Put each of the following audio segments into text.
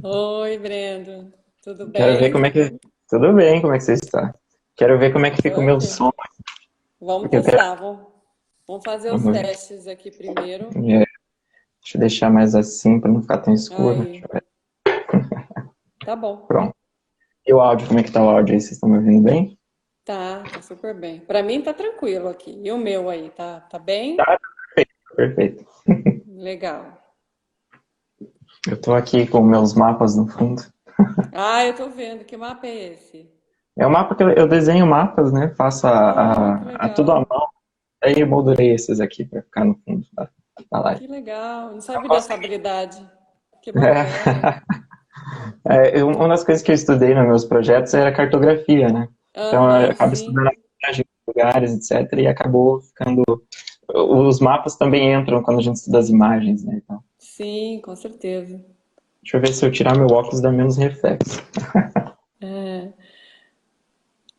Oi, Brendo. Tudo Quero ver bem? como é que. Tudo bem, como é que você está? Quero ver como é que Tô fica o meu aqui. som, Vamos porque eu quero. testar. Vamos fazer os Vamos ver. testes aqui primeiro. É, deixa eu deixar mais assim para não ficar tão escuro. Deixa Aí, eu ver. tá bom. Pronto. E o áudio, como é que tá o áudio aí? Vocês estão me ouvindo bem? Tá super bem. Pra mim tá tranquilo aqui. E o meu aí, tá bem? Tá, perfeito. Legal. Eu tô aqui com meus mapas no fundo. Ah, eu tô vendo. Que mapa é esse? É o mapa que eu desenho mapas, né? Faço Que tudo à legal. mão. Aí eu moldurei esses aqui para ficar no fundo da live. Que legal. Não Eu sabia gosto. dessa habilidade. Que bacana. Uma das coisas que eu estudei nos meus projetos era cartografia, né? Então eu Aham, acabo sim. estudando a paisagem dos lugares, etc. E acabou ficando. Os mapas também entram quando a gente estuda as imagens, né? Então, Sim, com certeza. deixa eu ver se eu tirar meu óculos dá menos reflexo.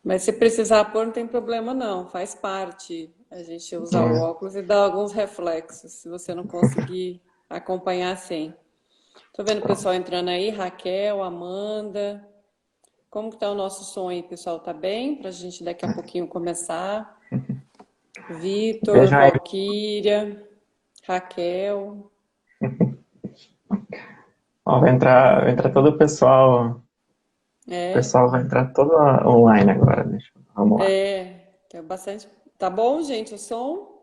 Mas se precisar pôr, não tem problema não, faz parte a gente usar o É. óculos e dar alguns reflexos, se você não conseguir acompanhar sem. Tô vendo o pessoal entrando aí, Raquel, Amanda. Como que tá o nosso som aí, pessoal? Tá bem? Pra gente daqui a pouquinho começar. Vitor, Vejam aí. Valquíria, Raquel. Ó, vai entrar todo o pessoal. O É, pessoal vai entrar todo online agora. Vamos lá. tem bastante. Tá bom, gente, o som?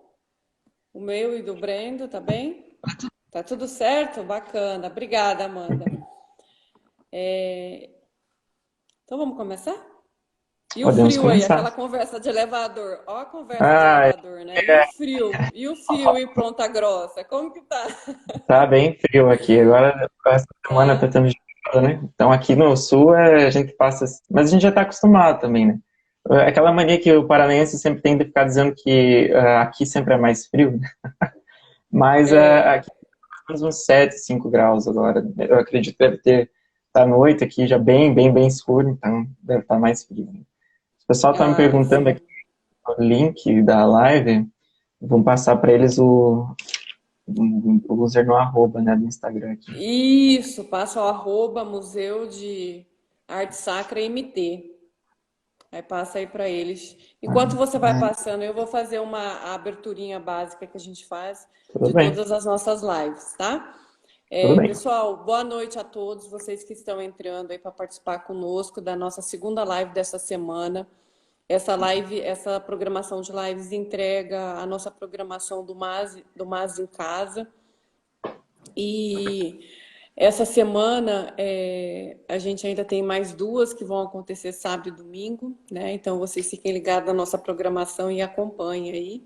O meu e do Brendo, tá bem? Tá tudo certo? Bacana. Obrigada, Amanda. Então vamos começar? E o Podemos frio aí, começar. aquela conversa de elevador. Ó a conversa de Ah, elevador, né? E o frio? E o frio em Ponta Grossa? Como que tá? tá bem frio aqui. Agora, essa semana tá Tá? tendo geada, né? Então, aqui no sul, a gente passa. Mas a gente já tá acostumado também, né? Aquela mania que o paranaense sempre tem de ficar dizendo que aqui sempre é mais frio, né? Mas É. aqui temos uns 7, 5 graus agora. Eu acredito que deve ter à noite aqui já bem escuro, então deve estar mais frio, né? O pessoal tá me Ah, perguntando aqui sim. o link da live. Vamos passar para eles o user no arroba, né, do Instagram aqui. Isso, passa o arroba Museu de Arte Sacra MT. Aí passa aí para eles. Enquanto você vai Ah, passando, eu vou fazer uma aberturinha básica que a gente faz tudo de bem, todas as nossas lives, tá? tudo bem. Pessoal, boa noite a todos vocês que estão entrando aí para participar conosco da nossa segunda live dessa semana. Essa live, essa programação de lives entrega a nossa programação do MAS em casa. E essa semana a gente ainda tem mais duas que vão acontecer sábado e domingo, né? Então vocês fiquem ligados na nossa programação e acompanhem aí.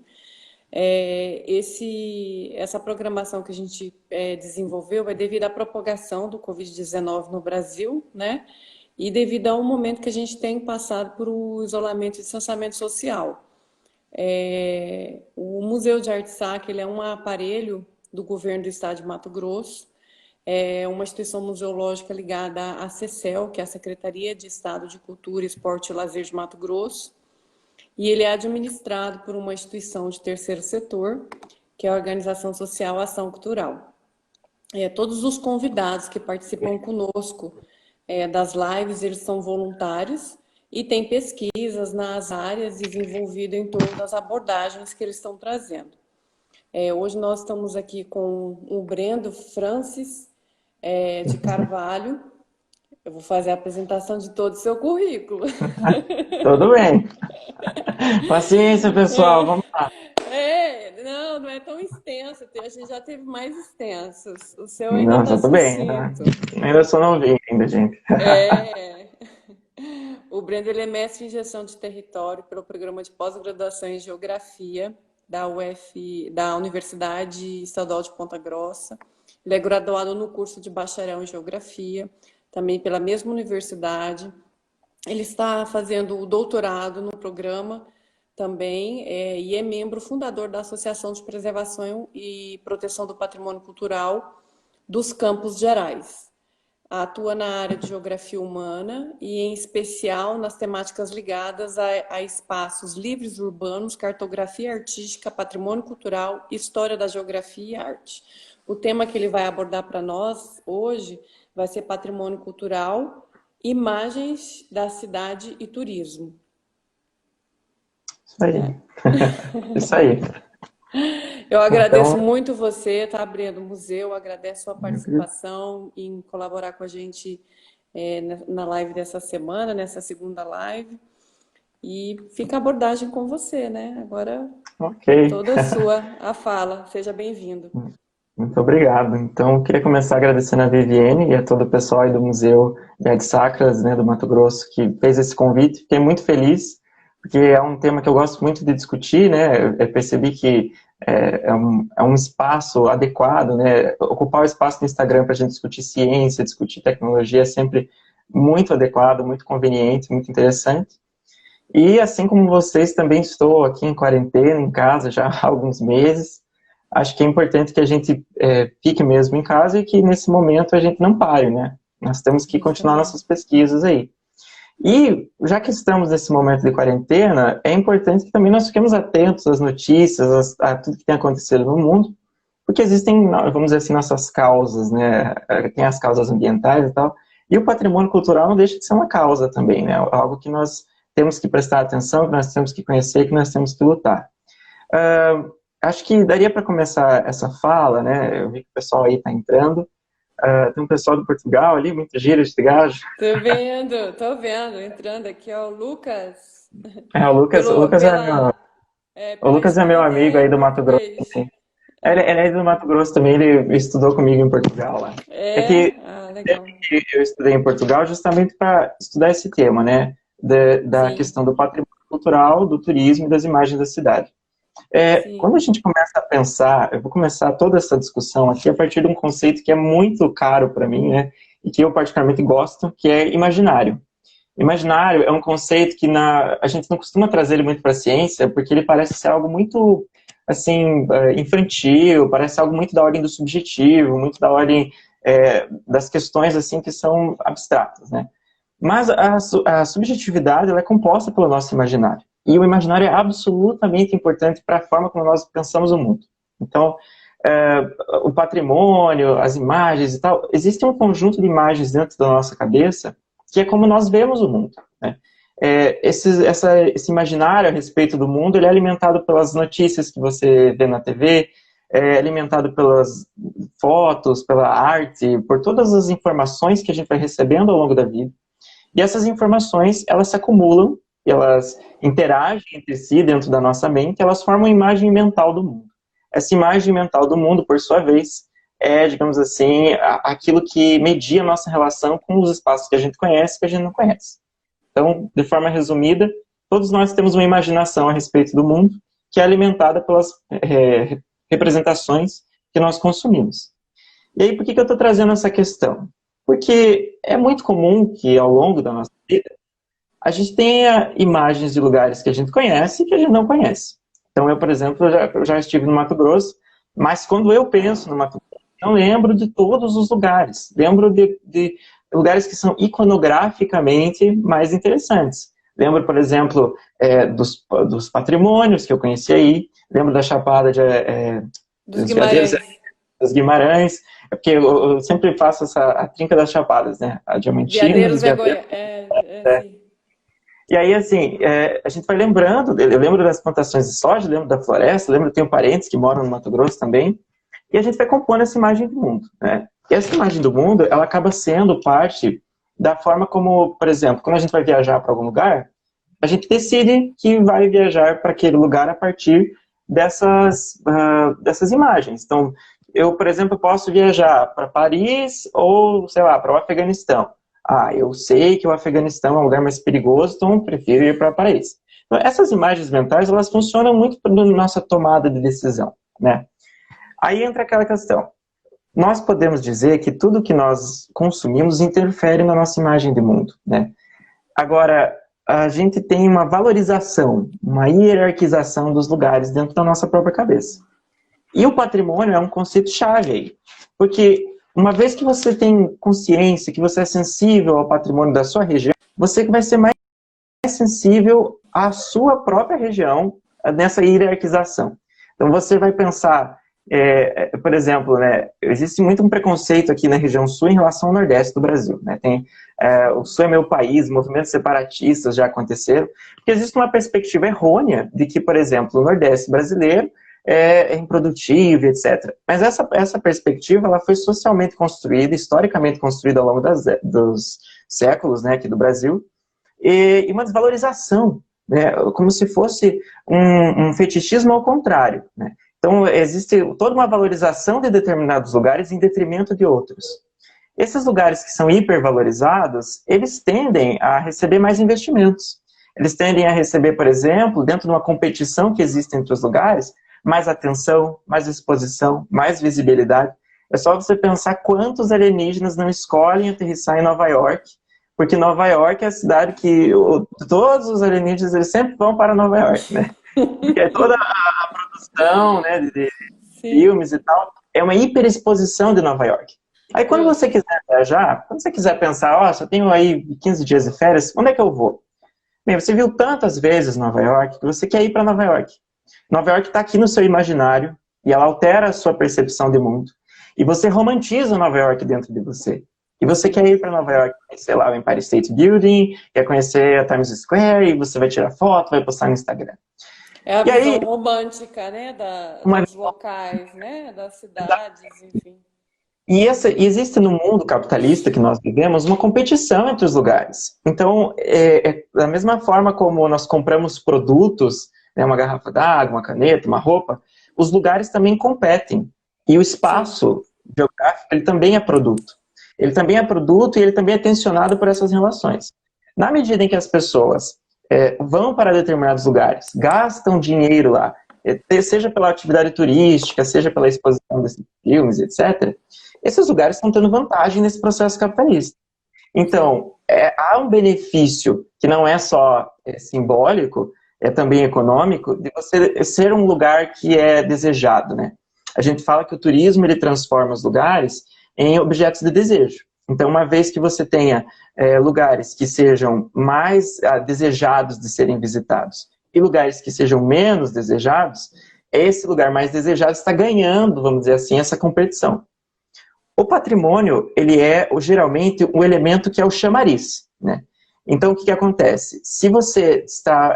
Essa programação que a gente desenvolveu é devido à propagação do Covid-19 no Brasil, né? E devido ao momento que a gente tem passado por o isolamento e distanciamento social. O Museu de Arte Sacra, ele é um aparelho do governo do estado de Mato Grosso, é uma instituição museológica ligada à CECEL, que é a Secretaria de Estado de Cultura, Esporte e Lazer de Mato Grosso, e ele é administrado por uma instituição de terceiro setor, que é a Organização Social Ação Cultural. Todos os convidados que participam conosco das lives, eles são voluntários e têm pesquisas nas áreas desenvolvidas em torno das abordagens que eles estão trazendo. Hoje nós estamos aqui com o Brendo Francis de Carvalho. Eu vou fazer a apresentação de todo o seu currículo. Tudo bem. Paciência, pessoal, vamos lá. Não é tão extenso. A gente já teve mais extensos. O seu ainda Não, está tudo bem. sucinto. Ainda sou novinho ainda, gente. É. O Brendo ele é mestre em gestão de território pelo programa de pós-graduação em geografia da Universidade Estadual de Ponta Grossa. Ele é graduado no curso de bacharel em geografia, também pela mesma universidade. Ele está fazendo o doutorado no programa também e é membro fundador da Associação de Preservação e Proteção do Patrimônio Cultural dos Campos Gerais. Atua na área de geografia humana e, em especial, nas temáticas ligadas a espaços livres urbanos, cartografia artística, patrimônio cultural, história da geografia e arte. O tema que ele vai abordar para nós hoje vai ser patrimônio cultural, imagens da cidade e turismo. Isso aí. Isso aí. Eu agradeço Então, muito você, tá abrindo o museu, agradeço a sua participação em colaborar com a gente na live dessa semana, nessa segunda live. E fica a abordagem com você, né? Agora ok. toda sua a fala. Seja bem-vindo. Muito obrigado. Então, eu queria começar agradecendo a Viviane e a todo o pessoal aí do Museu de Artes Sacras, né, do Mato Grosso, que fez esse convite. Fiquei muito feliz, porque é um tema que eu gosto muito de discutir, né? Eu percebi que é um espaço adequado, né? Ocupar o espaço no Instagram para a gente discutir ciência, discutir tecnologia é sempre muito adequado, muito conveniente, muito interessante. E assim como vocês, também estou aqui em quarentena, em casa já há alguns meses. Acho que é importante que a gente fique mesmo em casa e que nesse momento a gente não pare, né? Nós temos que continuar nossas pesquisas aí. E já que estamos nesse momento de quarentena, é importante que também nós fiquemos atentos às notícias, a tudo que tem acontecido no mundo, porque existem, vamos dizer assim, nossas causas, né? Tem as causas ambientais e tal, e o patrimônio cultural não deixa de ser uma causa também, né? Algo que nós temos que prestar atenção, que nós temos que conhecer, que nós temos que lutar. Acho que daria para começar essa fala, né? Eu vi que o pessoal aí está entrando. Tem um pessoal de Portugal ali, muita gíria de gajo. Tô vendo, entrando aqui, ó, o Lucas, O Lucas, o pela Lucas é meu escrita amigo é aí em do Mato Grosso português. também. Ele é do Mato Grosso também, ele estudou comigo em Portugal lá. É que Legal. eu estudei em Portugal justamente para estudar esse tema, né? Da Sim, questão do patrimônio cultural, do turismo e das imagens da cidade. Quando a sim. gente começa a pensar, eu vou começar toda essa discussão aqui a partir de um conceito que é muito caro para mim, né? E que eu particularmente gosto, que é imaginário. Imaginário é um conceito que a gente não costuma trazer ele muito para a ciência, porque ele parece ser algo muito, assim, infantil, parece algo muito da ordem do subjetivo, muito da ordem das questões, assim, que são abstratas, né? Mas a subjetividade ela é composta pelo nosso imaginário. E o imaginário é absolutamente importante para a forma como nós pensamos o mundo. Então, o patrimônio, as imagens e tal, existe um conjunto de imagens dentro da nossa cabeça que é como nós vemos o mundo, né? Esse imaginário a respeito do mundo ele é alimentado pelas notícias que você vê na TV, é alimentado pelas fotos, pela arte, por todas as informações que a gente vai recebendo ao longo da vida. E essas informações, elas se acumulam, elas interagem entre si dentro da nossa mente, elas formam uma imagem mental do mundo. Essa imagem mental do mundo, por sua vez, é, digamos assim, aquilo que media a nossa relação com os espaços que a gente conhece e que a gente não conhece. Então, de forma resumida, todos nós temos uma imaginação a respeito do mundo que é alimentada pelas representações que nós consumimos. E aí, por que eu estou trazendo essa questão? Porque é muito comum que, ao longo da nossa vida, a gente tenha imagens de lugares que a gente conhece e que a gente não conhece. Então, eu, por exemplo, eu já estive no Mato Grosso, mas quando eu penso no Mato Grosso, eu lembro de todos os lugares. Lembro de lugares que são iconograficamente mais interessantes. Lembro, por exemplo, dos patrimônios que eu conheci aí. Lembro da Chapada Dos dos Veadeiros, Guimarães. dos Guimarães. É porque eu sempre faço a trinca das Chapadas, né? A Diamantina, os Veadeiros é Veadeiros. Goiás. Sim. E aí, assim, a gente vai lembrando, eu lembro das plantações de soja, lembro da floresta, lembro que tenho parentes que moram no Mato Grosso também, e a gente vai compondo essa imagem do mundo, né? E essa imagem do mundo, ela acaba sendo parte da forma como, por exemplo, quando a gente vai viajar para algum lugar, a gente decide que vai viajar para aquele lugar a partir dessas imagens. Então, eu, por exemplo, posso viajar para Paris ou, sei lá, para o Afeganistão. Eu sei que o Afeganistão é um lugar mais perigoso, então eu prefiro ir para Paris. Então, essas imagens mentais, elas funcionam muito para a nossa tomada de decisão, né? Aí entra aquela questão. Nós podemos dizer que tudo que nós consumimos interfere na nossa imagem de mundo, né? Agora, a gente tem uma valorização, uma hierarquização dos lugares dentro da nossa própria cabeça. E o patrimônio é um conceito-chave aí, porque uma vez que você tem consciência, que você é sensível ao patrimônio da sua região, você vai ser mais sensível à sua própria região nessa hierarquização. Então você vai pensar por exemplo, né, existe muito um preconceito aqui na região sul em relação ao Nordeste do Brasil, né? O Sul é meu país, movimentos separatistas já aconteceram, porque existe uma perspectiva errônea de que, por exemplo, o Nordeste brasileiro é improdutivo, etc. Mas essa perspectiva ela foi socialmente construída, historicamente construída ao longo dos séculos, né, aqui do Brasil, e uma desvalorização, né, como se fosse um fetichismo ao contrário, né? Então, existe toda uma valorização de determinados lugares em detrimento de outros. Esses lugares que são hipervalorizados, eles tendem a receber mais investimentos. Eles tendem a receber, por exemplo, dentro de uma competição que existe entre os lugares, mais atenção, mais exposição, mais visibilidade. É só você pensar quantos alienígenas não escolhem aterrissar em Nova York, porque Nova York é a cidade que todos os alienígenas eles sempre vão para Nova York, né? Porque é toda a produção, né, de Sim, filmes e tal, é uma hiperexposição de Nova York. Aí quando sim. você quiser viajar, quando você quiser pensar, ó, só tenho aí 15 dias de férias, onde é que eu vou? Bem, você viu tantas vezes Nova York que você quer ir para Nova York. Nova York está aqui no seu imaginário e ela altera a sua percepção de mundo. E você romantiza Nova York dentro de você. E você quer ir para Nova York, sei lá, o Empire State Building, quer conhecer a Times Square, e você vai tirar foto, vai postar no Instagram. É a E visão aí, romântica, né, uma dos locais, né, das cidades, enfim. E existe no mundo capitalista que nós vivemos uma competição entre os lugares. Então, da mesma forma como nós compramos produtos, né, uma garrafa d'água, uma caneta, uma roupa, os lugares também competem. E o Sim, espaço geográfico, ele também é produto. Ele também é produto e ele também é tensionado por essas relações. Na medida em que as pessoas vão para determinados lugares, gastam dinheiro lá, seja pela atividade turística, seja pela exposição desses filmes, etc., esses lugares estão tendo vantagem nesse processo capitalista. sim, Então, há um benefício que não é só simbólico, é também econômico, de você ser um lugar que é desejado, né? A gente fala que o turismo ele transforma os lugares em objetos de desejo. Então, uma vez que você tenha lugares que sejam mais desejados de serem visitados e lugares que sejam menos desejados, esse lugar mais desejado está ganhando, vamos dizer assim, essa competição. O patrimônio, ele é geralmente um elemento que é o chamariz, né? Então, o que acontece? Se você está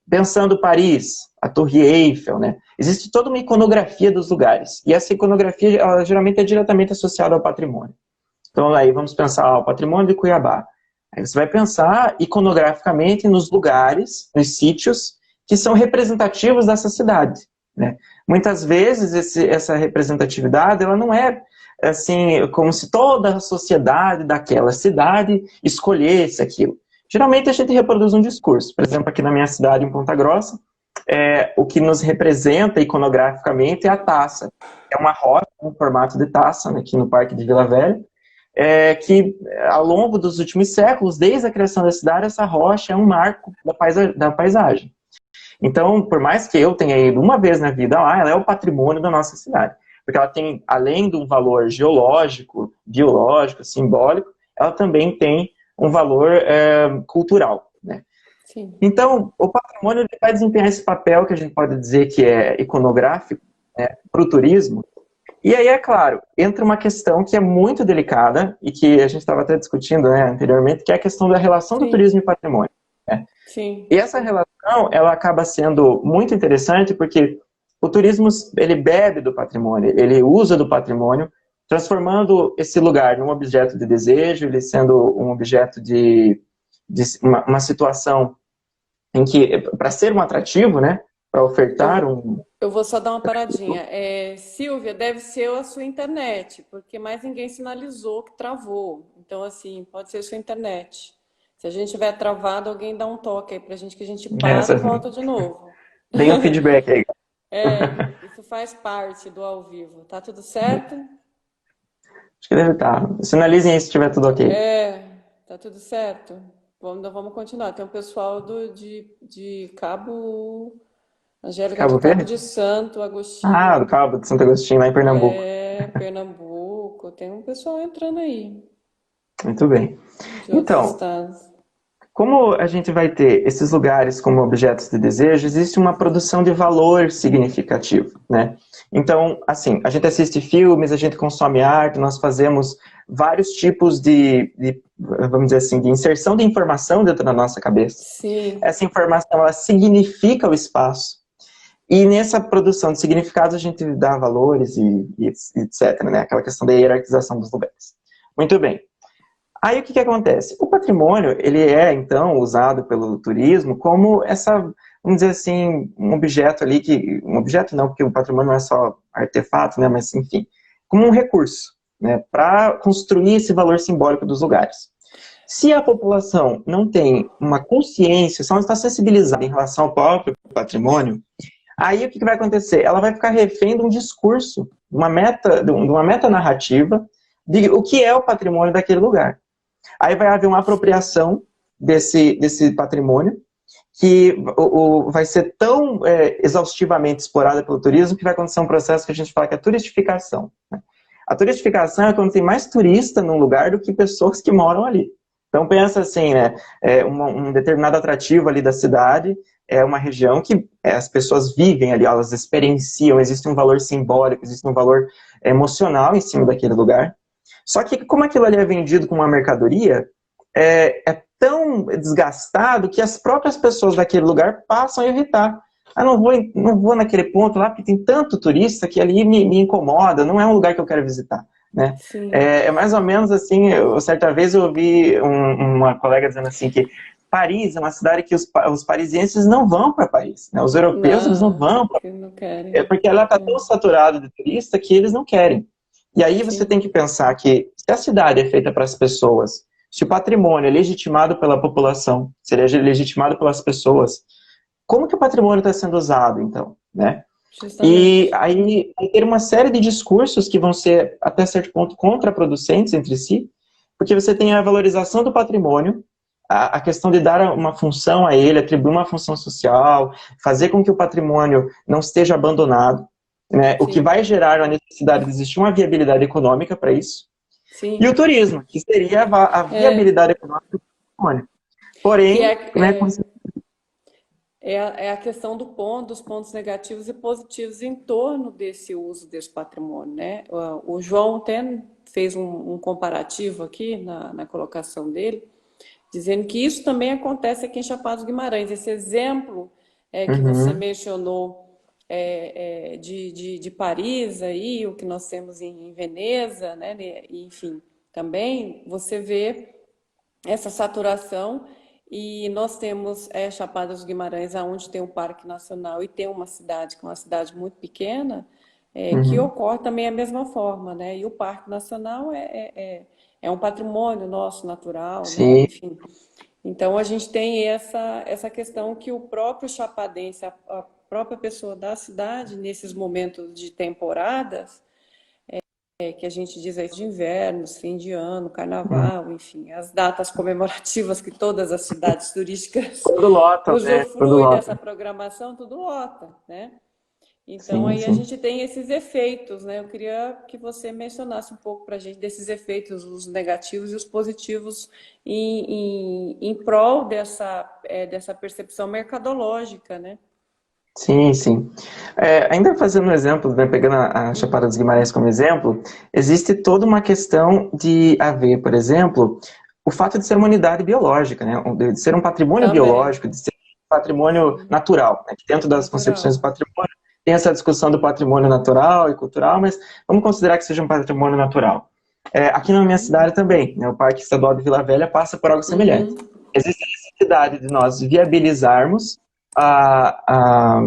pensando Paris, a Torre Eiffel, né? Existe toda uma iconografia dos lugares. E essa iconografia, ela geralmente é diretamente associada ao patrimônio. Então, aí vamos pensar o patrimônio de Cuiabá. Aí você vai pensar iconograficamente nos lugares, nos sítios que são representativos dessa cidade, né? Muitas vezes essa representatividade ela não é assim como se toda a sociedade daquela cidade escolhesse aquilo. Geralmente a gente reproduz um discurso. Por exemplo, aqui na minha cidade, em Ponta Grossa, o que nos representa iconograficamente é a taça. É uma rocha, um formato de taça, né, aqui no Parque de Vila Velha, que ao longo dos últimos séculos, desde a criação da cidade, essa rocha é um marco da paisagem. Então, por mais que eu tenha ido uma vez na vida lá, ela é o patrimônio da nossa cidade. Porque ela tem, além de um valor geológico, biológico, simbólico, ela também tem um valor cultural, né? sim. Então, o patrimônio ele vai desempenhar esse papel que a gente pode dizer que é iconográfico, né, para o turismo. E aí, é claro, entra uma questão que é muito delicada e que a gente estava até discutindo, né, anteriormente, que é a questão da relação do Sim, turismo e patrimônio, né? sim, E essa relação, ela acaba sendo muito interessante porque o turismo, ele bebe do patrimônio, ele usa do patrimônio, transformando esse lugar num objeto de desejo, ele sendo um objeto de uma situação em que, para ser um atrativo, né, para ofertar eu, um... eu vou só dar uma paradinha. Silvia, deve ser a sua internet, porque mais ninguém sinalizou que travou. Então, assim, pode ser a sua internet. Se a gente tiver travado, alguém dá um toque aí pra gente, que a gente para Essa, e volta de novo. deem um feedback aí. Isso faz parte do ao vivo. Tá tudo certo? Acho que deve estar. Sinalizem aí se estiver tudo ok. Tá tudo certo. Vamos continuar. Tem um pessoal de Cabo, Angélica de Cabo Cabo Verde? de Santo, Ah, do Agostinho, Cabo de Santo Agostinho, lá em Pernambuco. Pernambuco. Tem um pessoal entrando aí, Muito bem. de outros Então, estados. como a gente vai ter esses lugares como objetos de desejo, existe uma produção de valor significativo, né? Então, assim, a gente assiste filmes, a gente consome arte, nós fazemos vários tipos vamos dizer assim, de inserção de informação dentro da nossa cabeça. Sim. Essa informação, ela significa o espaço. E nessa produção de significados a gente dá valores e etc, né? Aquela questão da hierarquização dos lugares. Muito bem. Aí o que acontece? O patrimônio, ele é, então, usado pelo turismo como vamos dizer assim, um objeto ali um objeto não, porque o patrimônio não é só artefato, né, mas enfim, como um recurso, né, para construir esse valor simbólico dos lugares. Se a população não tem uma consciência, se ela não está sensibilizada em relação ao próprio patrimônio, aí o que vai acontecer? Ela vai ficar refém de um discurso, de uma metanarrativa de o que é o patrimônio daquele lugar. Aí vai haver uma apropriação desse patrimônio que vai ser tão exaustivamente explorada pelo turismo que vai acontecer um processo que a gente fala que é a turistificação. Né? A turistificação é quando tem mais turista num lugar do que pessoas que moram ali. Então pensa assim, né? Um determinado atrativo ali da cidade é uma região que as pessoas vivem ali, elas experienciam, existe um valor simbólico, existe um valor emocional em cima daquele lugar. Só que como aquilo ali é vendido como uma mercadoria, é tão desgastado que as próprias pessoas daquele lugar passam a evitar. Não vou naquele ponto lá porque tem tanto turista que ali me incomoda, não é um lugar que eu quero visitar. Né? É mais ou menos assim, certa vez eu ouvi uma colega dizendo assim que Paris é uma cidade que os parisienses não vão para Paris. Né? Os europeus eles não vão para Paris. Não querem. Porque ela está tão saturada de turista que eles não querem. E aí você tem que pensar que se a cidade é feita para as pessoas, se o patrimônio é legitimado pela população, se ele é legitimado pelas pessoas, como que o patrimônio está sendo usado, então? Né? E aí ter uma série de discursos que vão ser, até certo ponto, contraproducentes entre si, porque você tem a valorização do patrimônio, a questão de dar uma função a ele, atribuir uma função social, fazer com que o patrimônio não esteja abandonado, né? O que vai gerar a necessidade de existir uma viabilidade econômica para isso. Sim. E o turismo, que seria a viabilidade econômica do patrimônio. Porém, é a questão dos pontos negativos e positivos em torno desse uso desse patrimônio, né? O João até fez um comparativo aqui na colocação dele, dizendo que isso também acontece aqui em Chapada dos Guimarães. Esse exemplo que você mencionou de Paris, aí, o que nós temos em Veneza, né? Enfim, também você vê essa saturação. E nós temos Chapada dos Guimarães, onde tem um parque nacional e tem uma cidade, que é uma cidade muito pequena, que ocorre também a mesma forma, né? E o parque nacional é um patrimônio nosso natural, né? Enfim. Então a gente tem essa questão que o próprio chapadense, a própria pessoa da cidade, nesses momentos de temporadas, que a gente diz aí de inverno, fim de ano, carnaval, enfim, as datas comemorativas que todas as cidades turísticas usufruem dessa programação, tudo lota, né? Então aí a gente tem esses efeitos, né? Eu queria que você mencionasse um pouco para a gente desses efeitos, os negativos e os positivos em prol dessa percepção mercadológica, né? Sim, sim. Ainda fazendo um exemplo, né, pegando a Chapada dos Guimarães como exemplo, existe toda uma questão de haver, por exemplo, o fato de ser uma unidade biológica, né, de ser um patrimônio biológico, de ser um patrimônio natural. Né, que dentro das concepções do patrimônio tem essa discussão do patrimônio natural e cultural, mas vamos considerar que seja um patrimônio natural. Aqui na minha cidade também, né, o Parque Estadual de Vila Velha passa por algo semelhante. Existe a necessidade de nós viabilizarmos a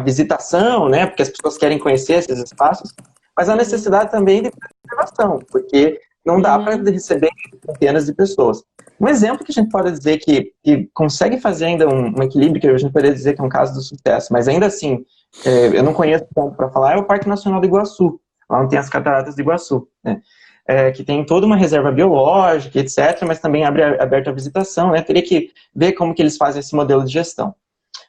visitação, né, porque as pessoas querem conhecer esses espaços, mas a necessidade também de preservação, porque não dá para receber centenas de pessoas. Um exemplo que a gente pode dizer que consegue fazer ainda um equilíbrio, que a gente poderia dizer que é um caso do sucesso, mas ainda assim, eu não conheço tanto para falar, é o Parque Nacional do Iguaçu, lá onde tem as Cataratas do Iguaçu, né, que tem toda uma reserva biológica, etc., mas também aberto à visitação, né, teria que ver como que eles fazem esse modelo de gestão.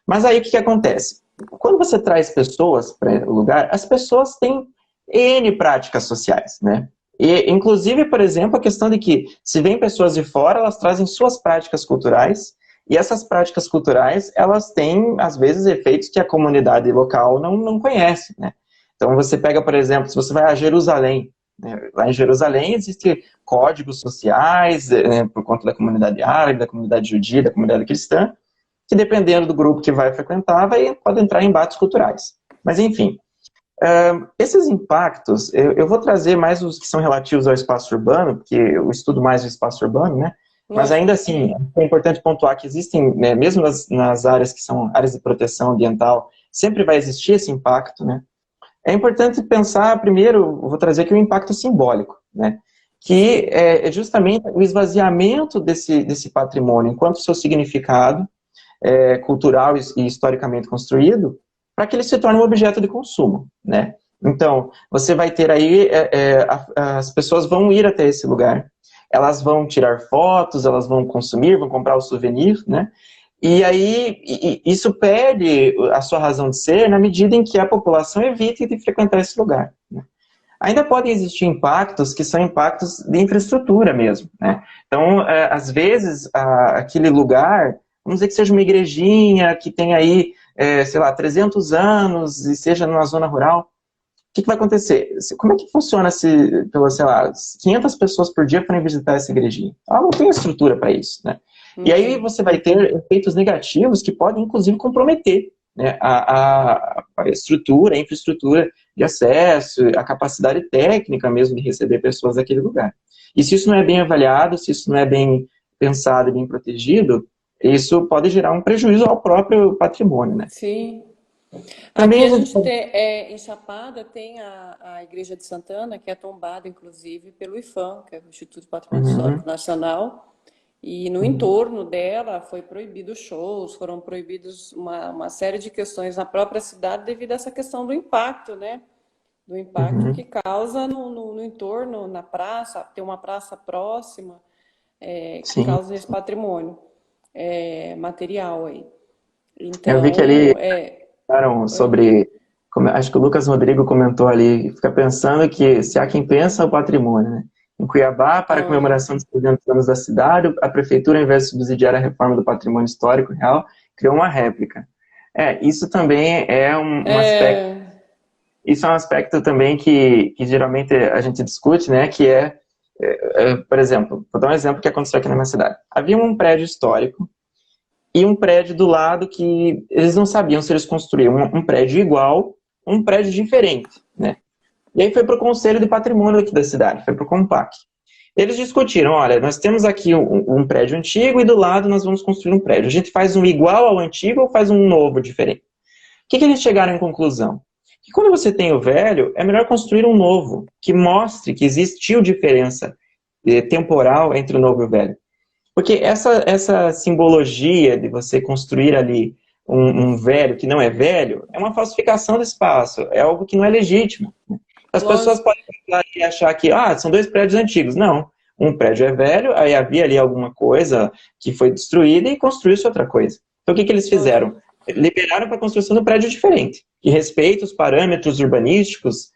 Mas aí o que acontece? Quando você traz pessoas para o lugar, as pessoas têm N práticas sociais, né? E, inclusive, por exemplo, a questão de que, se vêm pessoas de fora, elas trazem suas práticas culturais, e essas práticas culturais, elas têm, às vezes, efeitos que a comunidade local não conhece, né? Então, você pega, por exemplo, se você vai a Jerusalém, né? Lá em Jerusalém existem códigos sociais, né, por conta da comunidade árabe, da comunidade judia, da comunidade cristã, que dependendo do grupo que vai frequentar, pode entrar em embates culturais. Mas, enfim, esses impactos, eu vou trazer mais os que são relativos ao espaço urbano, porque eu estudo mais o espaço urbano, né? Mas Lógico. ainda assim, é importante pontuar que existem, né, mesmo nas áreas que são áreas de proteção ambiental, sempre vai existir esse impacto, né? É importante pensar, primeiro, eu vou trazer aqui o impacto simbólico, né? Que é justamente o esvaziamento desse patrimônio enquanto seu significado cultural e historicamente construído, para que ele se torne um objeto de consumo, né? Então, você vai ter aí, as pessoas vão ir até esse lugar, elas vão tirar fotos, elas vão consumir, vão comprar o souvenir, né? E aí, isso perde a sua razão de ser na medida em que a população evite de frequentar esse lugar, né? Ainda podem existir impactos que são impactos de infraestrutura mesmo, né? Então, às vezes, aquele lugar, vamos dizer que seja uma igrejinha que tem aí, sei lá, 300 anos e seja numa zona rural, o que vai acontecer? Como é que funciona se, pelas, sei lá, 500 pessoas por dia forem visitar essa igrejinha? Ela não tem estrutura para isso, né? E aí você vai ter efeitos negativos que podem, inclusive, comprometer, né, a estrutura, a infraestrutura de acesso, a capacidade técnica mesmo de receber pessoas daquele lugar. E se isso não é bem avaliado, se isso não é bem pensado e bem protegido, isso pode gerar um prejuízo ao próprio patrimônio, né? Sim. Também Aqui a a gente... gente tem, em Chapada tem a Igreja de Santana, que é tombada, inclusive, pelo IPHAN, que é o Instituto de Patrimônio Uhum, Histórico Nacional, e no uhum, entorno dela foi proibido shows, foram proibidos uma série de questões na própria cidade devido a essa questão do impacto, né? Do impacto uhum. que causa no entorno, na praça, tem uma praça próxima, que Sim. causa esse patrimônio material aí. Eu vi que ali Então, falaram oi? sobre, acho que o Lucas Rodrigo comentou ali, fica pensando que se há quem pensa o patrimônio, né? Em Cuiabá, para a Ah, comemoração dos 300 anos da cidade, a prefeitura, ao invés de subsidiar a reforma do patrimônio histórico real, criou uma réplica. Isso também é um aspecto, é, isso é um aspecto também que geralmente a gente discute, né? Que por exemplo, vou dar um exemplo que aconteceu aqui na minha cidade. Havia um prédio histórico e um prédio do lado que eles não sabiam se eles construíam um prédio igual ou um prédio diferente, né? E aí foi para o Conselho de Patrimônio aqui da cidade, foi para o Compac. Eles discutiram, olha, nós temos aqui um prédio antigo e do lado nós vamos construir um prédio. A gente faz um igual ao antigo ou faz um novo diferente? O que eles chegaram em conclusão? Que quando você tem o velho, é melhor construir um novo, que mostre que existiu diferença temporal entre o novo e o velho. Porque essa simbologia de você construir ali um velho que não é velho é uma falsificação do espaço, é algo que não é legítimo. As pessoas lógico. podem pensar e achar que são dois prédios antigos. Não. Um prédio é velho, aí havia ali alguma coisa que foi destruída e construiu-se outra coisa. Então, o que eles Lógico. fizeram? Liberaram para a construção de um prédio diferente, que respeita os parâmetros urbanísticos,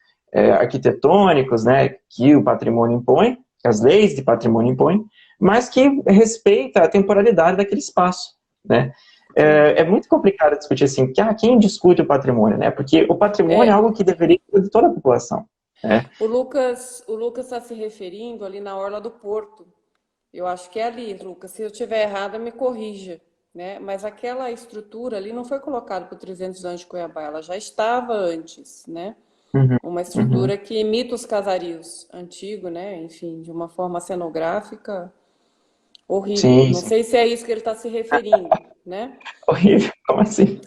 arquitetônicos, né, que o patrimônio impõe, que as leis de patrimônio impõem, mas que respeita a temporalidade daquele espaço, né? É muito complicado discutir assim, quem discute o patrimônio, né? Porque o patrimônio é algo É, que deveria ser de toda a população, né? o Lucas está se referindo ali na Orla do Porto. Eu acho que é ali, Lucas. Se eu estiver errada, me corrija, né? Mas aquela estrutura ali não foi colocada por 300 anos de Cuiabá, ela já estava antes, né? Uhum, Uma uhum. estrutura que imita os casarios antigos, né? Enfim, de uma forma cenográfica horrível. Sim, Não sim. sei se é isso que ele está se referindo, né? Horrível, como assim?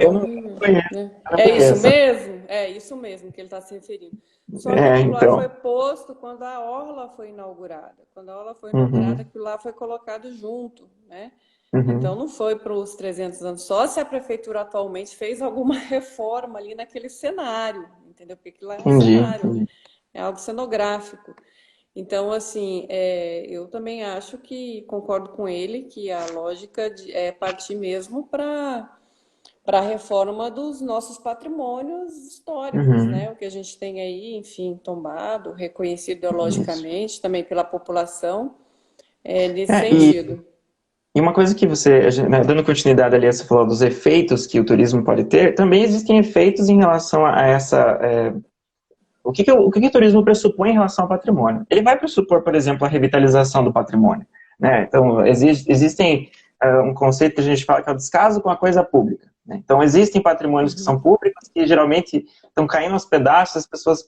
Eu não Horrível, conheço, né? eu não É isso conheço. mesmo? É isso mesmo que ele está se referindo. Só que aquilo lá foi Então. posto quando a orla foi inaugurada. Quando a orla foi inaugurada, Uhum, aquilo lá foi colocado junto, né? Então uhum. não foi para os 300 anos. Só se a prefeitura atualmente fez alguma reforma ali naquele cenário, entendeu? Porque aquilo lá é um Entendi, cenário, entendi. é algo cenográfico. Então, assim, eu também acho que concordo com ele que a lógica é partir mesmo para a reforma dos nossos patrimônios históricos, Uhum. né? O que a gente tem aí, enfim, tombado, reconhecido Isso. ideologicamente, também pela população, nesse É, sentido. e uma coisa que você, né, dando continuidade ali, você falou dos efeitos que o turismo pode ter, também existem efeitos em relação a essa. O que o turismo pressupõe em relação ao patrimônio? Ele vai pressupor, por exemplo, a revitalização do patrimônio, né? Então, existem um conceito que a gente fala que é o descaso com a coisa pública, né? Então, existem patrimônios que são Uhum. públicos que geralmente estão caindo aos pedaços, as pessoas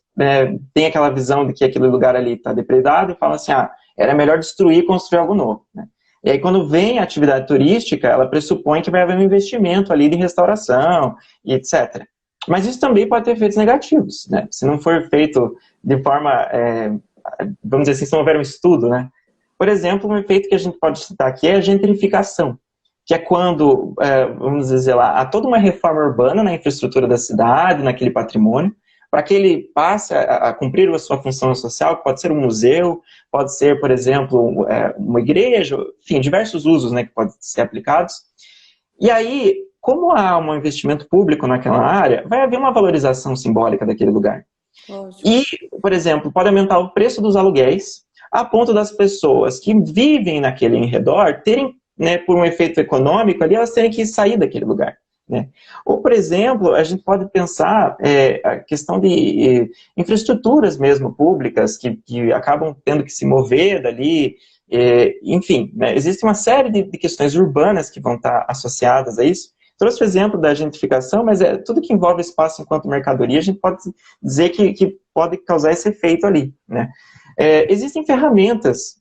têm aquela visão de que aquele lugar ali está depredado e falam assim, era melhor destruir e construir algo novo, né? E aí, quando vem a atividade turística, ela pressupõe que vai haver um investimento ali de restauração e etc. Mas isso também pode ter efeitos negativos, né? Se não for feito de forma, vamos dizer assim, se não houver um estudo, né? Por exemplo, um efeito que a gente pode citar aqui é a gentrificação, que é quando, vamos dizer lá, há toda uma reforma urbana na infraestrutura da cidade, naquele patrimônio, para que ele passe a cumprir a sua função social, que pode ser um museu, pode ser, por exemplo, uma igreja, enfim, diversos usos, né, que podem ser aplicados. E aí, como há um investimento público naquela área, vai haver uma valorização simbólica daquele lugar. Lógico. E, por exemplo, pode aumentar o preço dos aluguéis, a ponto das pessoas que vivem naquele em redor terem, né, por um efeito econômico ali, elas terem que sair daquele lugar. Né? Ou, por exemplo, a gente pode pensar a questão de infraestruturas mesmo públicas que acabam tendo que se mover dali, enfim, né, existe uma série de questões urbanas que vão estar associadas a isso. Trouxe o exemplo da gentrificação, mas tudo que envolve espaço enquanto mercadoria, a gente pode dizer que pode causar esse efeito ali. Né? Existem ferramentas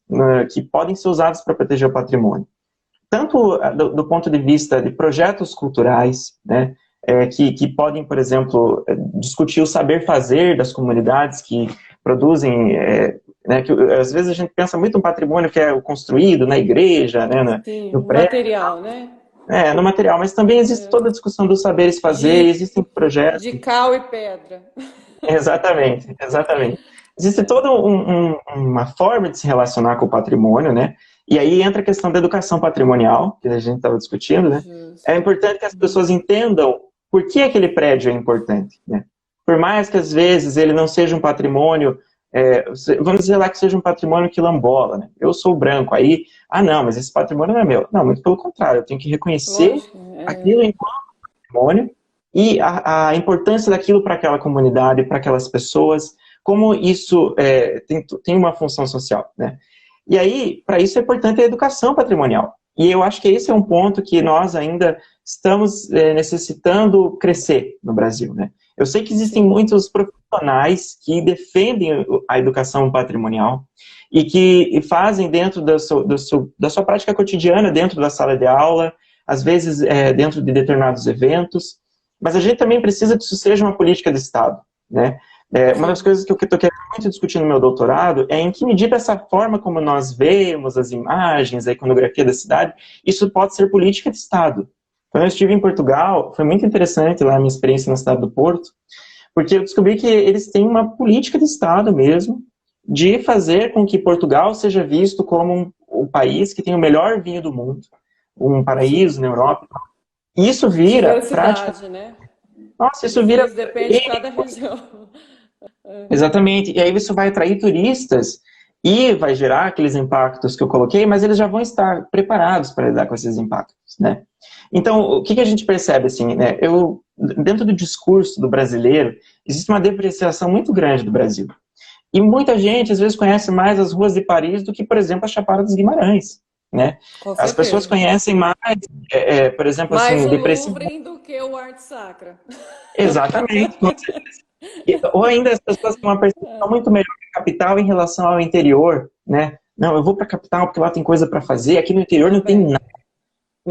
que podem ser usadas para proteger o patrimônio, tanto do ponto de vista de projetos culturais, né, que podem, por exemplo, discutir o saber fazer das comunidades que produzem, né, que às vezes a gente pensa muito no patrimônio que é o construído na igreja, né, Sim, no o prédio, material, né? no material, mas também existe É. toda a discussão dos saberes fazer, De, existem projetos. de cal e pedra. Exatamente, exatamente. Existe toda uma forma de se relacionar com o patrimônio, né? E aí entra a questão da educação patrimonial, que a gente estava discutindo, né? É Justo. importante que as Uhum. pessoas entendam por que aquele prédio é importante, né? Por mais que às vezes ele não seja um patrimônio, vamos dizer lá que seja um patrimônio quilombola, né? Eu sou branco, aí, não, mas esse patrimônio não é meu. Não, muito pelo contrário, eu tenho que reconhecer Lógico. aquilo enquanto patrimônio e a importância daquilo para aquela comunidade, para aquelas pessoas, como isso tem uma função social, né? E aí, para isso é importante a educação patrimonial. E eu acho que esse é um ponto que nós ainda estamos necessitando crescer no Brasil, né? Eu sei que existem Sim. muitos profissionais que defendem a educação patrimonial e que fazem dentro da sua prática cotidiana, dentro da sala de aula, às vezes dentro de determinados eventos, mas a gente também precisa que isso seja uma política de Estado, né? Uma das Sim. coisas que eu estou querendo muito discutir no meu doutorado é em que medida essa forma como nós vemos as imagens, a iconografia da cidade, isso pode ser política de Estado. Quando eu estive em Portugal, foi muito interessante lá a minha experiência na cidade do Porto, porque eu descobri que eles têm uma política de Estado mesmo, de fazer com que Portugal seja visto como o país que tem o melhor vinho do mundo, um paraíso na Sim. Europa. E isso vira prática. Diversidade, né? Nossa, De isso vira. vinhos depende de cada região. Exatamente. E aí isso vai atrair turistas e vai gerar aqueles impactos que eu coloquei, mas eles já vão estar preparados para lidar com esses impactos, né? Então, o que a gente percebe, assim, né? Dentro do discurso do brasileiro, existe uma depreciação muito grande do Brasil. E muita gente, às vezes, conhece mais as ruas de Paris do que, por exemplo, a Chapada dos Guimarães, né? Com As pessoas certeza. conhecem mais, por exemplo, Mais assim, o depreciação. Louvre do que o Arte Sacra. Exatamente. Ou ainda as pessoas têm uma percepção muito melhor da capital em relação ao interior, né? Não, eu vou para a capital porque lá tem coisa para fazer, aqui no interior não tem Também. nada.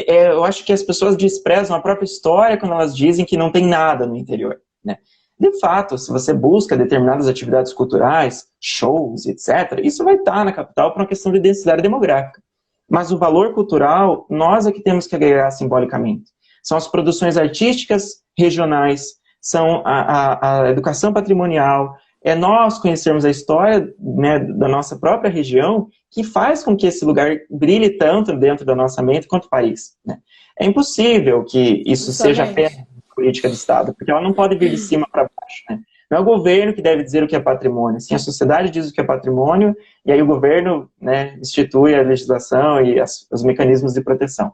Eu acho que as pessoas desprezam a própria história quando elas dizem que não tem nada no interior, né? De fato, se você busca determinadas atividades culturais, shows, etc., isso vai estar na capital por uma questão de densidade demográfica. Mas o valor cultural, nós é que temos que agregar simbolicamente. São as produções artísticas regionais, são a educação patrimonial, é nós conhecermos a história, né, da nossa própria região que faz com que esse lugar brilhe tanto dentro da nossa mente quanto o país, né? É impossível que isso seja apenas Justamente. política de Estado, porque ela não pode vir de cima para baixo, né? Não é o governo que deve dizer o que é patrimônio, sim, a sociedade diz o que é patrimônio, e aí o governo, né, institui a legislação e os mecanismos de proteção.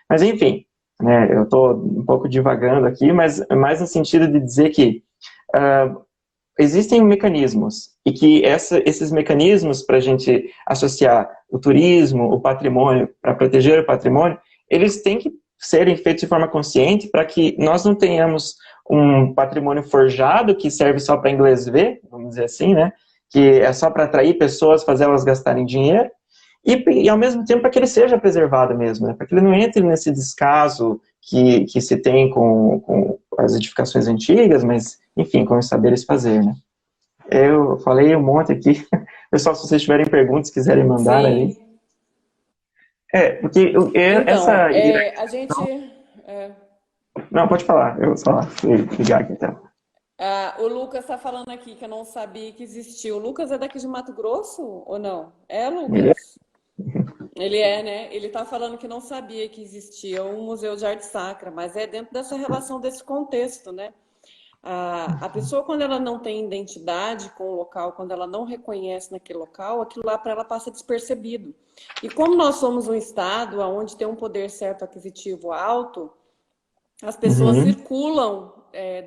Mas, enfim, né, eu estou um pouco divagando aqui, mas mais no sentido de dizer que existem mecanismos, e que esses mecanismos para a gente associar o turismo, o patrimônio, para proteger o patrimônio, eles têm que serem feitos de forma consciente para que nós não tenhamos um patrimônio forjado que serve só para inglês ver, vamos dizer assim, né? Que é só para atrair pessoas, fazer elas gastarem dinheiro, e ao mesmo tempo para que ele seja preservado mesmo, né? Para que ele não entre nesse descaso que se tem com as edificações antigas, mas, enfim, com os saberes fazer, né? Eu falei um monte aqui. Pessoal, se vocês tiverem perguntas, quiserem mandar aí. Sim. Porque Então, essa... a gente. é, Não, pode falar. Eu só fui ligar aqui, então. o Lucas está falando aqui que eu não sabia que existia. O Lucas é daqui de Mato Grosso ou não? É, Lucas? Ele é, né? Ele está falando que não sabia que existia um museu de arte sacra, mas é dentro dessa relação, desse contexto, né? A pessoa, quando ela não tem identidade com o local, quando ela não reconhece naquele local, aquilo lá para ela passa despercebido. E como nós somos um estado onde tem um poder certo aquisitivo alto, as pessoas Uhum, circulam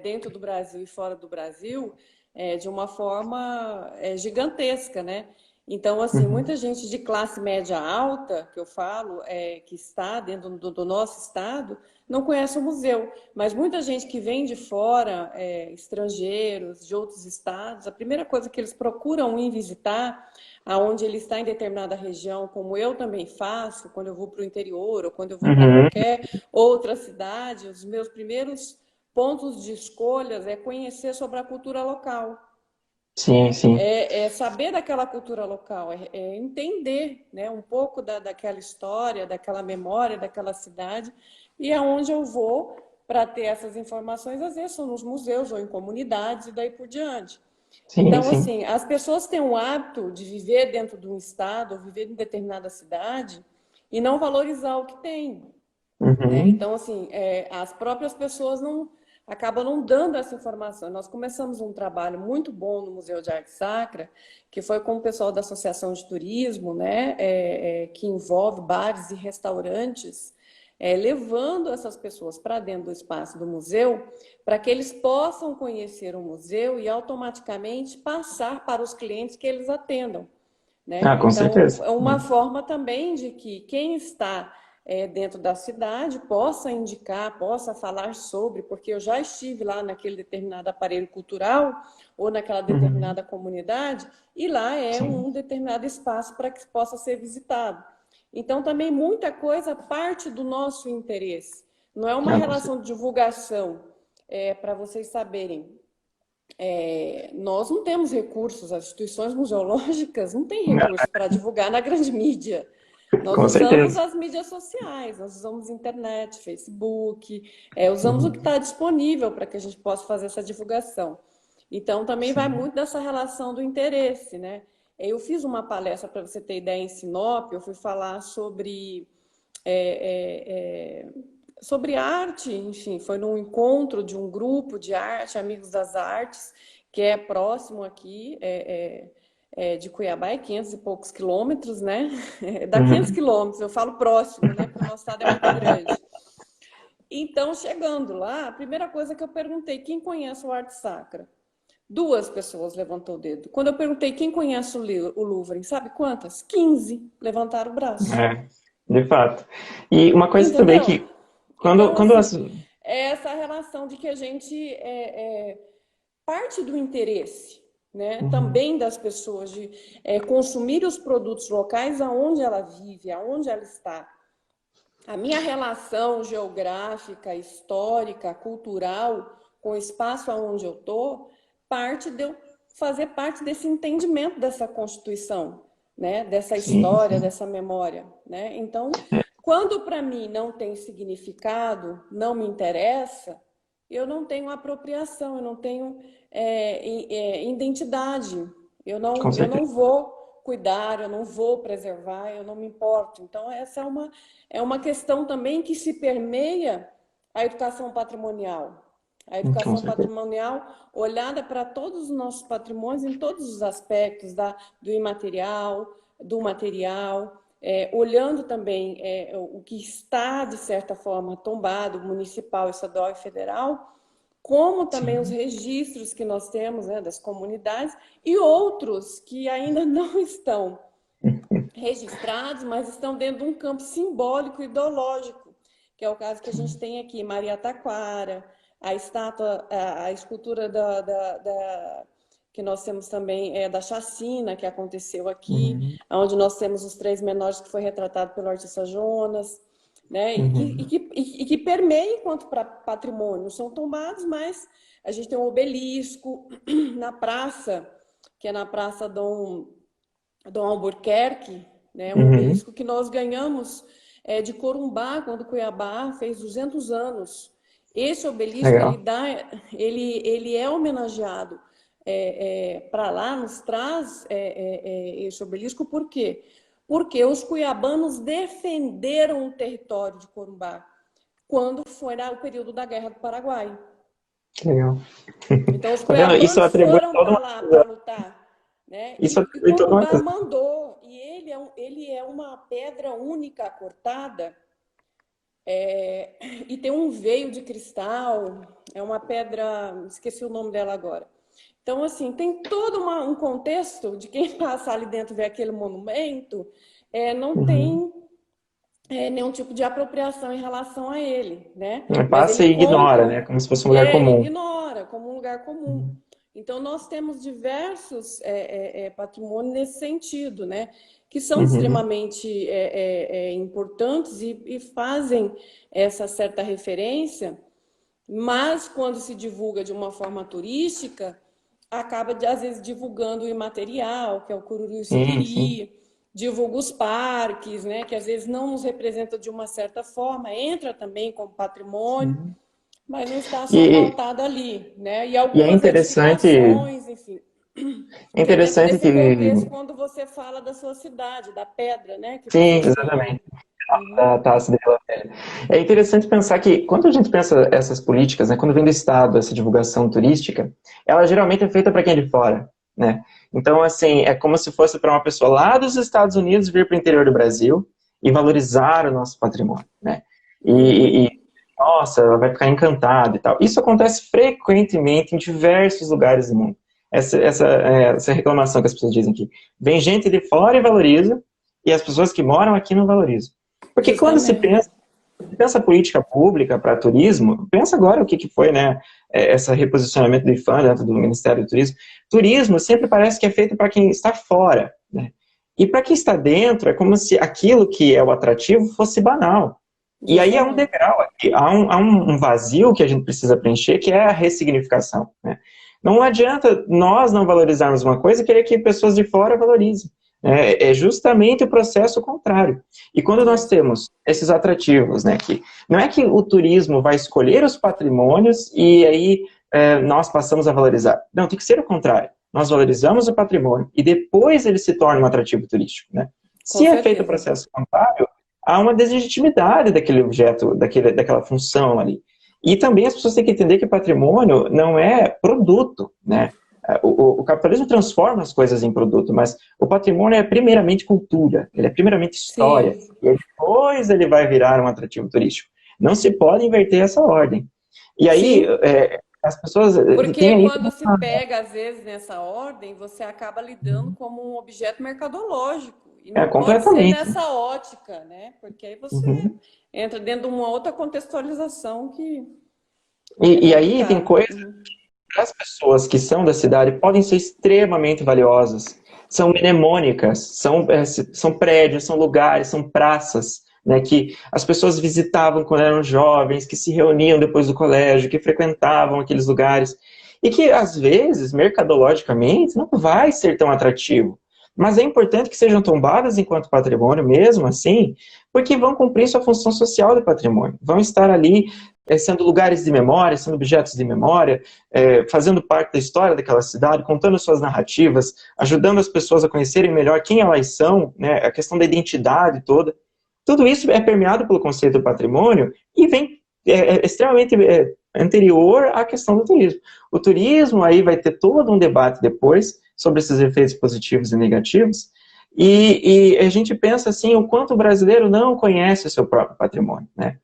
dentro do Brasil e fora do Brasil de uma forma gigantesca, né? Então, assim, uhum, muita gente de classe média alta, que eu falo, que está dentro do nosso estado, não conhece o museu. Mas muita gente que vem de fora, estrangeiros, de outros estados, a primeira coisa que eles procuram ir visitar, aonde ele está em determinada região, como eu também faço, quando eu vou para o interior ou quando eu vou para uhum. qualquer outra cidade, os meus primeiros pontos de escolhas é conhecer sobre a cultura local, Sim, né? sim. É saber daquela cultura local, é entender, né, um pouco daquela história, daquela memória, daquela cidade, e aonde eu vou para ter essas informações, às vezes são nos museus ou em comunidades e daí por diante. Sim, Então, sim. assim, as pessoas têm o hábito de viver dentro de um estado ou viver em determinada cidade e não valorizar o que tem, né? Uhum. Então, assim, as próprias pessoas não acabam não dando essa informação. Nós começamos um trabalho muito bom no Museu de Arte Sacra, que foi com o pessoal da Associação de Turismo, né? Que envolve bares e restaurantes, levando essas pessoas para dentro do espaço do museu, para que eles possam conhecer o museu e automaticamente passar para os clientes que eles atendam, né? Ah, com Então, certeza. é uma forma também de que quem está dentro da cidade possa indicar, possa falar sobre, porque eu já estive lá naquele determinado aparelho cultural ou naquela Uhum. determinada comunidade, e lá é Sim, um determinado espaço para que possa ser visitado. Então, também muita coisa parte do nosso interesse. Não é uma ah, com certeza. relação de divulgação, para vocês saberem. Nós não temos recursos, as instituições museológicas não têm recursos para divulgar na grande mídia. Nós Com usamos certeza. as mídias sociais, nós usamos internet, Facebook, usamos o que Uhum. está disponível para que a gente possa fazer essa divulgação. Então, também vai Sim. muito dessa relação do interesse, né? Eu fiz uma palestra, para você ter ideia, em Sinop, eu fui falar é, é, é, sobre arte, enfim, foi num encontro de um grupo de arte, Amigos das Artes, que é próximo aqui, de Cuiabá, é 500 e poucos quilômetros, né? Dá 500 Uhum. quilômetros, eu falo próximo, né? Porque o nosso estado é muito grande. Então, chegando lá, a primeira coisa que eu perguntei, quem conhece o Arte Sacra? Duas pessoas levantou o dedo. Quando eu perguntei quem conhece o Louvre, sabe quantas? 15 levantaram o braço. É, de fato. E uma coisa também Entendeu? que Então, quando assim, é essa relação de que a gente parte do interesse, né? Uhum. Também das pessoas de consumir os produtos locais aonde ela vive, aonde ela está. A minha relação geográfica, histórica, cultural com o espaço aonde eu estou, parte de eu fazer parte desse entendimento dessa Constituição, né? Dessa Sim, história, sim. dessa memória, né? Então, quando para mim não tem significado, não me interessa, eu não tenho apropriação, eu não tenho identidade, Com eu não certeza. vou cuidar, eu não vou preservar, eu não me importo. Então, essa é uma questão também que se permeia a educação patrimonial. A Com educação certeza. patrimonial olhada para todos os nossos patrimônios em todos os aspectos do imaterial, do material, olhando também o que está, de certa forma, tombado, municipal, estadual e federal, como também os Sim. registros que nós temos, né, das comunidades e outros que ainda não estão registrados, mas estão dentro de um campo simbólico e ideológico, que é o caso que a gente tem aqui, Maria Taquara, a estátua, a escultura que nós temos também da chacina que aconteceu aqui, Uhum. onde nós temos os três menores que foi retratado pelo artista Jonas, né? Uhum. E que permeia enquanto patrimônio. São tombados, mas a gente tem um obelisco na praça, que é na Praça Dom Albuquerque, né? Um Uhum. obelisco que nós ganhamos de Corumbá, quando Cuiabá fez 200 anos. Esse obelisco, Legal. ele é homenageado para lá, nos traz esse obelisco, por quê? Porque os cuiabanos defenderam o território de Corumbá quando foi o período da Guerra do Paraguai. Legal. Então, os Tá vendo? Isso cuiabanos atribui foram toda para uma lá para coisa. lutar, né? Isso E atribui toda uma Corumbá coisa. mandou, e ele é uma pedra única cortada, e tem um veio de cristal, é uma pedra, esqueci o nome dela agora. Então, assim, tem todo um contexto de quem passar ali dentro ver aquele monumento, não Uhum. tem nenhum tipo de apropriação em relação a ele, né? Mas Passa ele e ignora, conta, né? Como se fosse um lugar comum. ignora como um lugar comum. Então, nós temos diversos patrimônios nesse sentido, né? Que são Uhum. extremamente importantes e fazem essa certa referência, mas quando se divulga de uma forma turística, acaba, às vezes, divulgando o imaterial, que é o cururu e o Sim, sim. siriri, divulga os parques, né, que às vezes não nos representa de uma certa forma, entra também como patrimônio, Uhum. mas não está só E, pautado ali, né? E e algumas edificações, enfim, é que é dentro interessante desse que. contexto quando você fala da sua cidade, da pedra, né, que Sim, você tem exatamente. aí. Uhum. Da taça de Vila Velha. É interessante pensar que, quando a gente pensa essas políticas, né, quando vem do Estado essa divulgação turística, ela geralmente é feita para quem é de fora, né? Então, assim, é como se fosse para uma pessoa lá dos Estados Unidos vir para o interior do Brasil e valorizar o nosso patrimônio, né? Uhum. Nossa, ela vai ficar encantada e tal. Isso acontece frequentemente em diversos lugares do mundo. Essa reclamação que as pessoas dizem aqui. Vem gente de fora e valoriza, e as pessoas que moram aqui não valorizam. Porque quando Justamente. se pensa política pública para turismo, pensa agora o que foi, né, esse reposicionamento do IFAM dentro do Ministério do Turismo. Turismo sempre parece que é feito para quem está fora, né? E para quem está dentro, é como se aquilo que é o atrativo fosse banal. E aí há um Justamente. degrau, há um vazio que a gente precisa preencher, que é a ressignificação, né? Não adianta nós não valorizarmos uma coisa e querer que pessoas de fora valorizem. É justamente o processo contrário. E quando nós Isso. temos esses atrativos, né, que não é que o turismo vai escolher os patrimônios e aí nós passamos a valorizar. Não, tem que ser o contrário. Nós valorizamos o patrimônio e depois ele se torna um atrativo turístico, né? Com Se é feito o certeza. processo contrário, há uma deslegitimidade daquele objeto, daquela função ali. E também as pessoas têm que entender que patrimônio não é produto, né? O capitalismo transforma as coisas em produto, mas o patrimônio é primeiramente cultura, ele é primeiramente história, Sim. e depois ele vai virar um atrativo turístico. Não se pode inverter essa ordem. E aí, Sim. as pessoas têm Porque aí... quando se pega, às vezes, nessa ordem, você acaba lidando como um objeto mercadológico. E não pode ser completamente. nessa ótica, né? Porque aí você Uhum. entra dentro de uma outra contextualização que é E aí tem complicado. coisas Uhum. que as pessoas que são da cidade podem ser extremamente valiosas. São mnemônicas, são prédios, são lugares, são praças, né, que as pessoas visitavam quando eram jovens, que se reuniam depois do colégio, que frequentavam aqueles lugares. E que, às vezes, mercadologicamente, não vai ser tão atrativo. Mas é importante que sejam tombadas enquanto patrimônio, mesmo assim, porque vão cumprir sua função social de patrimônio. Vão estar ali sendo lugares de memória, sendo objetos de memória, fazendo parte da história daquela cidade, contando suas narrativas, ajudando as pessoas a conhecerem melhor quem elas são, né, a questão da identidade toda. Tudo isso é permeado pelo conceito do patrimônio e vem extremamente anterior à questão do turismo. O turismo aí vai ter todo um debate depois sobre esses efeitos positivos e negativos, e a gente pensa assim, o quanto o brasileiro não conhece o seu próprio patrimônio, né?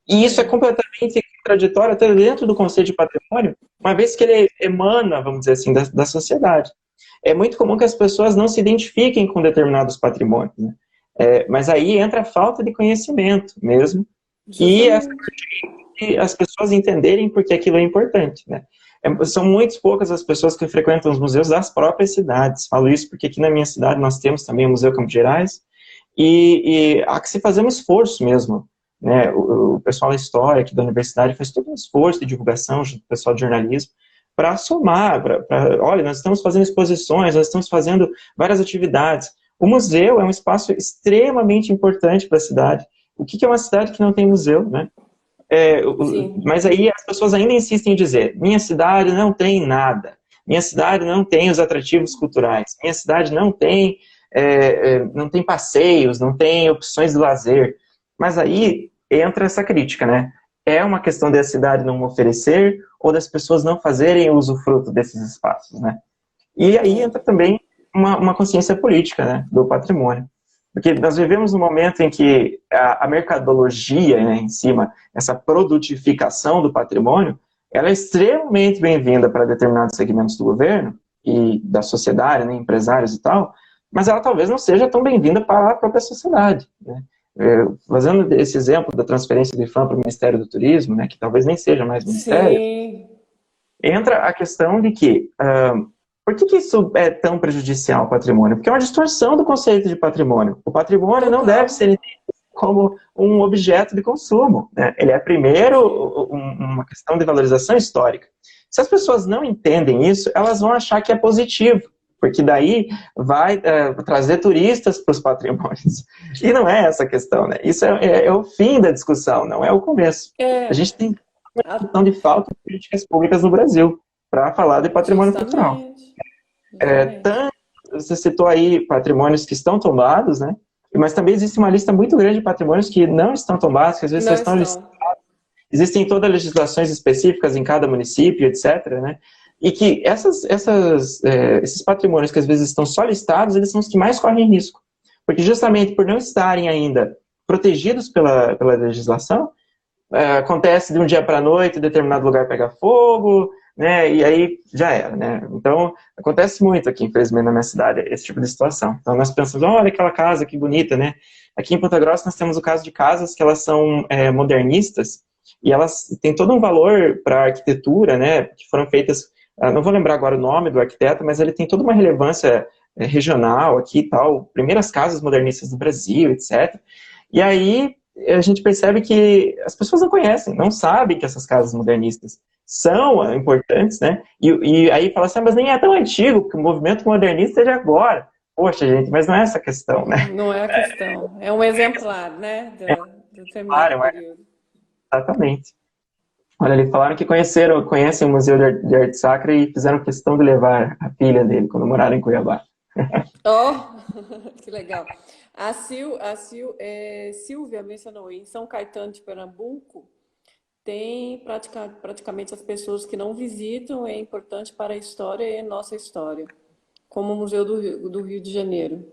E isso é completamente contraditório até dentro do conceito de patrimônio, uma vez que ele emana, vamos dizer assim, da sociedade. É muito comum que as pessoas não se identifiquem com determinados patrimônios, né? Mas aí entra a falta de conhecimento mesmo, e as pessoas entenderem porque aquilo é importante, né? São muito poucas as pessoas que frequentam os museus das próprias cidades. Falo isso porque aqui na minha cidade nós temos também o Museu Campos Gerais, e há que se fazer um esforço mesmo, né? O pessoal da história aqui da universidade faz todo um esforço de divulgação, junto com o pessoal de jornalismo, para somar, olha, nós estamos fazendo exposições, nós estamos fazendo várias atividades. O museu é um espaço extremamente importante para a cidade. O que é uma cidade que não tem museu, né? Mas aí as pessoas ainda insistem em dizer, minha cidade não tem nada, minha cidade não tem os atrativos culturais, minha cidade não tem passeios, não tem opções de lazer. Mas aí entra essa crítica, né? É uma questão da cidade não oferecer ou das pessoas não fazerem usufruto desses espaços, né? E aí entra também uma consciência política, né, do patrimônio. Porque nós vivemos um momento em que a mercadologia, né, em cima, essa produtificação do patrimônio, ela é extremamente bem-vinda para determinados segmentos do governo e da sociedade, né, empresários e tal, mas ela talvez não seja tão bem-vinda para a própria sociedade, né? Fazendo esse exemplo da transferência do IPHAN para o Ministério do Turismo, né, que talvez nem seja mais ministério, entra a questão de que por que isso é tão prejudicial ao patrimônio? Porque é uma distorção do conceito de patrimônio. O patrimônio não deve ser entendido como um objeto de consumo, né? Ele é primeiro uma questão de valorização histórica. Se as pessoas não entendem isso, elas vão achar que é positivo, porque daí vai trazer turistas para os patrimônios. E não é essa a questão, né? Isso é o fim da discussão, não é o começo. A gente tem uma questão de falta de políticas públicas no Brasil para falar de patrimônio cultural. Você citou aí patrimônios que estão tombados, né? Mas também existe uma lista muito grande de patrimônios que não estão tombados, que às vezes estão listados. Existem todas legislações específicas em cada município, etc., né? E que esses patrimônios que às vezes estão só listados, eles são os que mais correm risco. Porque justamente por não estarem ainda protegidos pela legislação, acontece de um dia para a noite, determinado lugar pega fogo, né, e aí já era, né? Então, acontece muito aqui, infelizmente, na minha cidade, esse tipo de situação. Então, nós pensamos, olha aquela casa, que bonita, né? Aqui em Ponta Grossa, nós temos o caso de casas que elas são modernistas, e elas têm todo um valor para a arquitetura, né, que foram feitas, não vou lembrar agora o nome do arquiteto, mas ele tem toda uma relevância regional aqui e tal, primeiras casas modernistas do Brasil, etc. E aí, a gente percebe que as pessoas não conhecem, não sabem que essas casas modernistas são importantes, né? E aí fala assim, mas nem é tão antigo, porque o movimento modernista é de agora. Poxa, gente, mas não é essa a questão, né? Não é a questão. É um exemplar, né? Do determinado período. Exatamente. Olha, eles falaram que conhecem o Museu de Arte Sacra e fizeram questão de levar a filha dele quando moraram em Cuiabá. Oh, que legal. A Silvia mencionou, em São Caetano de Pernambuco, tem praticamente as pessoas que não visitam, é importante para a história e a nossa história, como o Museu do Rio de Janeiro.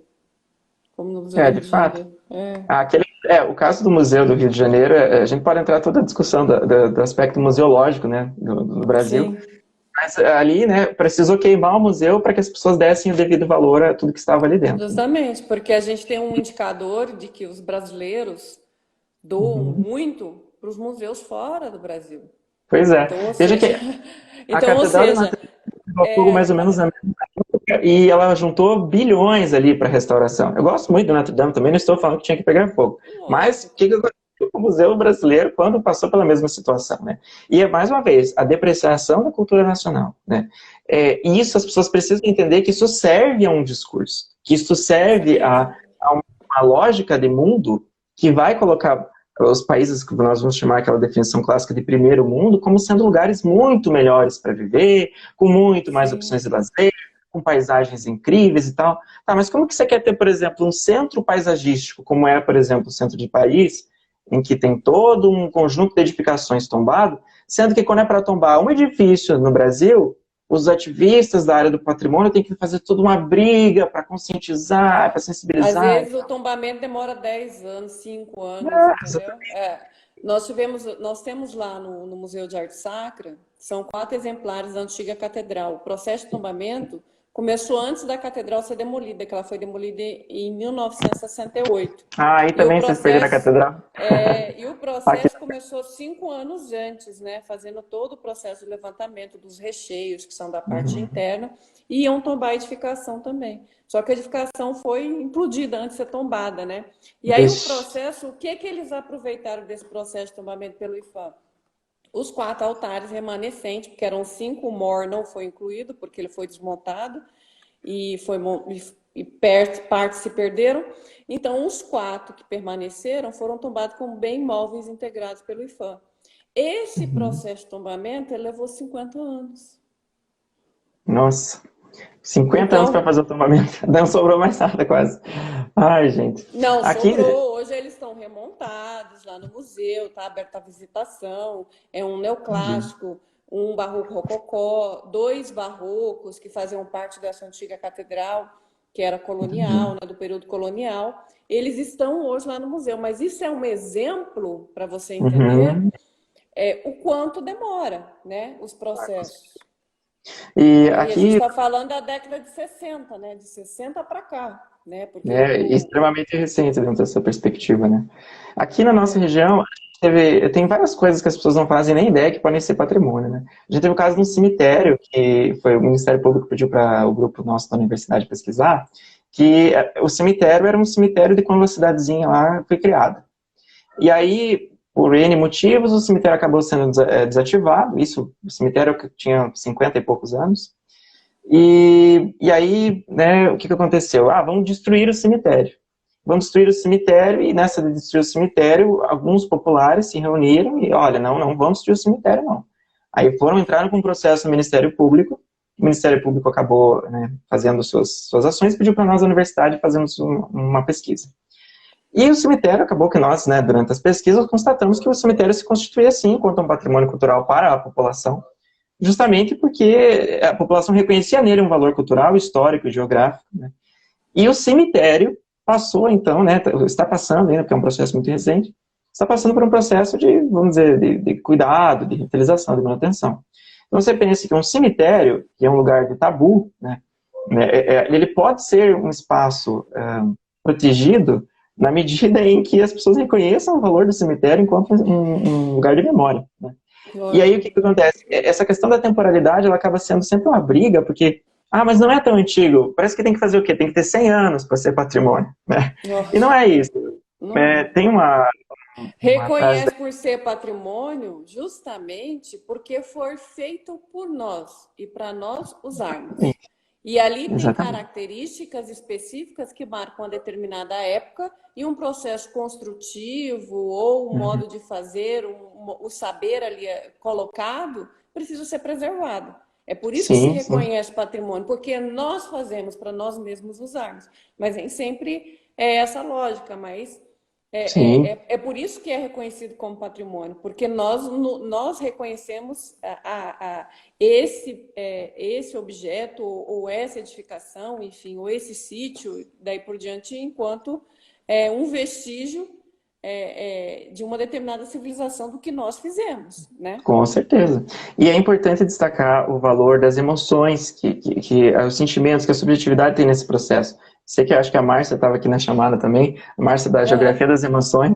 Como no Museu do Rio de fato. Janeiro. O caso do Museu do Rio de Janeiro, a gente pode entrar toda a discussão do aspecto museológico, né, do Brasil. Sim. Mas ali, né, precisou queimar o museu para que as pessoas dessem o devido valor a tudo que estava ali dentro. Justamente, porque a gente tem um indicador de que os brasileiros doam muito para os museus fora do Brasil. Pois é. Então, Veja que a Catedral de mais ou menos na mesma época, e ela juntou bilhões ali para restauração. Eu gosto muito do Notre Dame também, não estou falando que tinha que pegar fogo. Mas o que aconteceu com o Museu Brasileiro quando passou pela mesma situação, né? E, mais uma vez, a depreciação da cultura nacional, né? E isso as pessoas precisam entender que isso serve a um discurso, que isso serve a uma lógica de mundo que vai colocar os países que nós vamos chamar aquela definição clássica de primeiro mundo como sendo lugares muito melhores para viver, com muito mais Sim. opções de lazer, com paisagens incríveis e tal. Tá, mas como que você quer ter, por exemplo, um centro paisagístico, como é, por exemplo, o centro de Paris, em que tem todo um conjunto de edificações tombado, sendo que quando é para tombar um edifício no Brasil, os ativistas da área do patrimônio têm que fazer toda uma briga para conscientizar, para Às sensibilizar. vezes o tombamento demora 10 anos, 5 anos, Ah, entendeu? Nós temos lá no Museu de Arte Sacra, são 4 exemplares da antiga catedral. O processo de tombamento começou antes da catedral ser demolida, que ela foi demolida em 1968. aí E o também vocês perderam a processo, catedral? e o Aqui. processo começou 5 anos antes, né? Fazendo todo o processo de levantamento dos recheios, que são da parte interna, e iam tombar a edificação também. Só que a edificação foi implodida antes de ser tombada, né? E aí o Vixe. processo, o que que eles aproveitaram desse processo de tombamento pelo IFAM? Os 4 altares remanescentes, porque eram 5, o mor não foi incluído, porque ele foi desmontado, e partes se perderam. Então, os 4 que permaneceram foram tombados como bem imóveis integrados pelo IFAM. Esse processo de tombamento ele levou 50 anos. Nossa, 50 anos para Então, fazer o tombamento. Não sobrou mais nada quase. Ai, gente. não Aqui, sobrou. Hoje eles estão remontados lá no museu, está aberta a visitação. É um neoclássico, um barroco rococó, 2 barrocos que faziam parte dessa antiga catedral, que era colonial, né, do período colonial. Eles estão hoje lá no museu, mas isso é um exemplo para você entender uhum. o quanto demora, né, os processos. E E a gente aqui está falando da década de 60, né, de 60 para cá, né, porque é extremamente recente dentro dessa perspectiva, né? Aqui na nossa região, a gente tem várias coisas que as pessoas não fazem nem ideia que podem ser patrimônio, né? A gente teve o caso de um cemitério que foi o Ministério Público pediu para o grupo nosso da universidade pesquisar, que o cemitério era um cemitério de quando a cidadezinha lá foi criada. E aí, por N motivos, o cemitério acabou sendo desativado. Isso, o cemitério tinha 50 e poucos anos. E aí, né, o que aconteceu? Vamos destruir o cemitério. Vamos destruir o cemitério, e nessa de destruir o cemitério, alguns populares se reuniram e, olha, não vamos destruir o cemitério, não. Aí entraram com um processo no Ministério Público, o Ministério Público acabou, né, fazendo suas ações e pediu para nós, a universidade, fazermos uma pesquisa. E o cemitério, acabou que nós, né, durante as pesquisas, constatamos que o cemitério se constituía, sim, enquanto um patrimônio cultural para a população, justamente porque a população reconhecia nele um valor cultural, histórico e geográfico, né? E o cemitério passou, então, né, está passando ainda, porque é um processo muito recente, está passando por um processo de, vamos dizer, de cuidado, de revitalização, de manutenção. Então, você pensa que um cemitério, que é um lugar de tabu, né, ele pode ser um espaço protegido na medida em que as pessoas reconheçam o valor do cemitério enquanto um lugar de memória, né? E aí o que acontece? Essa questão da temporalidade, ela acaba sendo sempre uma briga, porque, mas não é tão antigo, parece que tem que fazer o quê? Tem que ter 100 anos para ser patrimônio, né? E não é isso. Tem uma frase... Reconhece por ser patrimônio justamente porque foi feito por nós e para nós usarmos. E ali tem características específicas que marcam uma determinada época e um processo construtivo ou um modo de fazer, o saber ali colocado, precisa ser preservado. É por isso que se reconhece patrimônio, porque nós fazemos para nós mesmos usarmos. Mas nem sempre é essa lógica, mas é por isso que é reconhecido como patrimônio, porque nós reconhecemos esse objeto, ou essa edificação, enfim, ou esse sítio, daí por diante, enquanto um vestígio de uma determinada civilização do que nós fizemos, né? Com certeza. E é importante destacar o valor das emoções, que os sentimentos, que a subjetividade tem nesse processo. Sei que acho que a Márcia estava aqui na chamada também, a Márcia da Geografia das Emoções.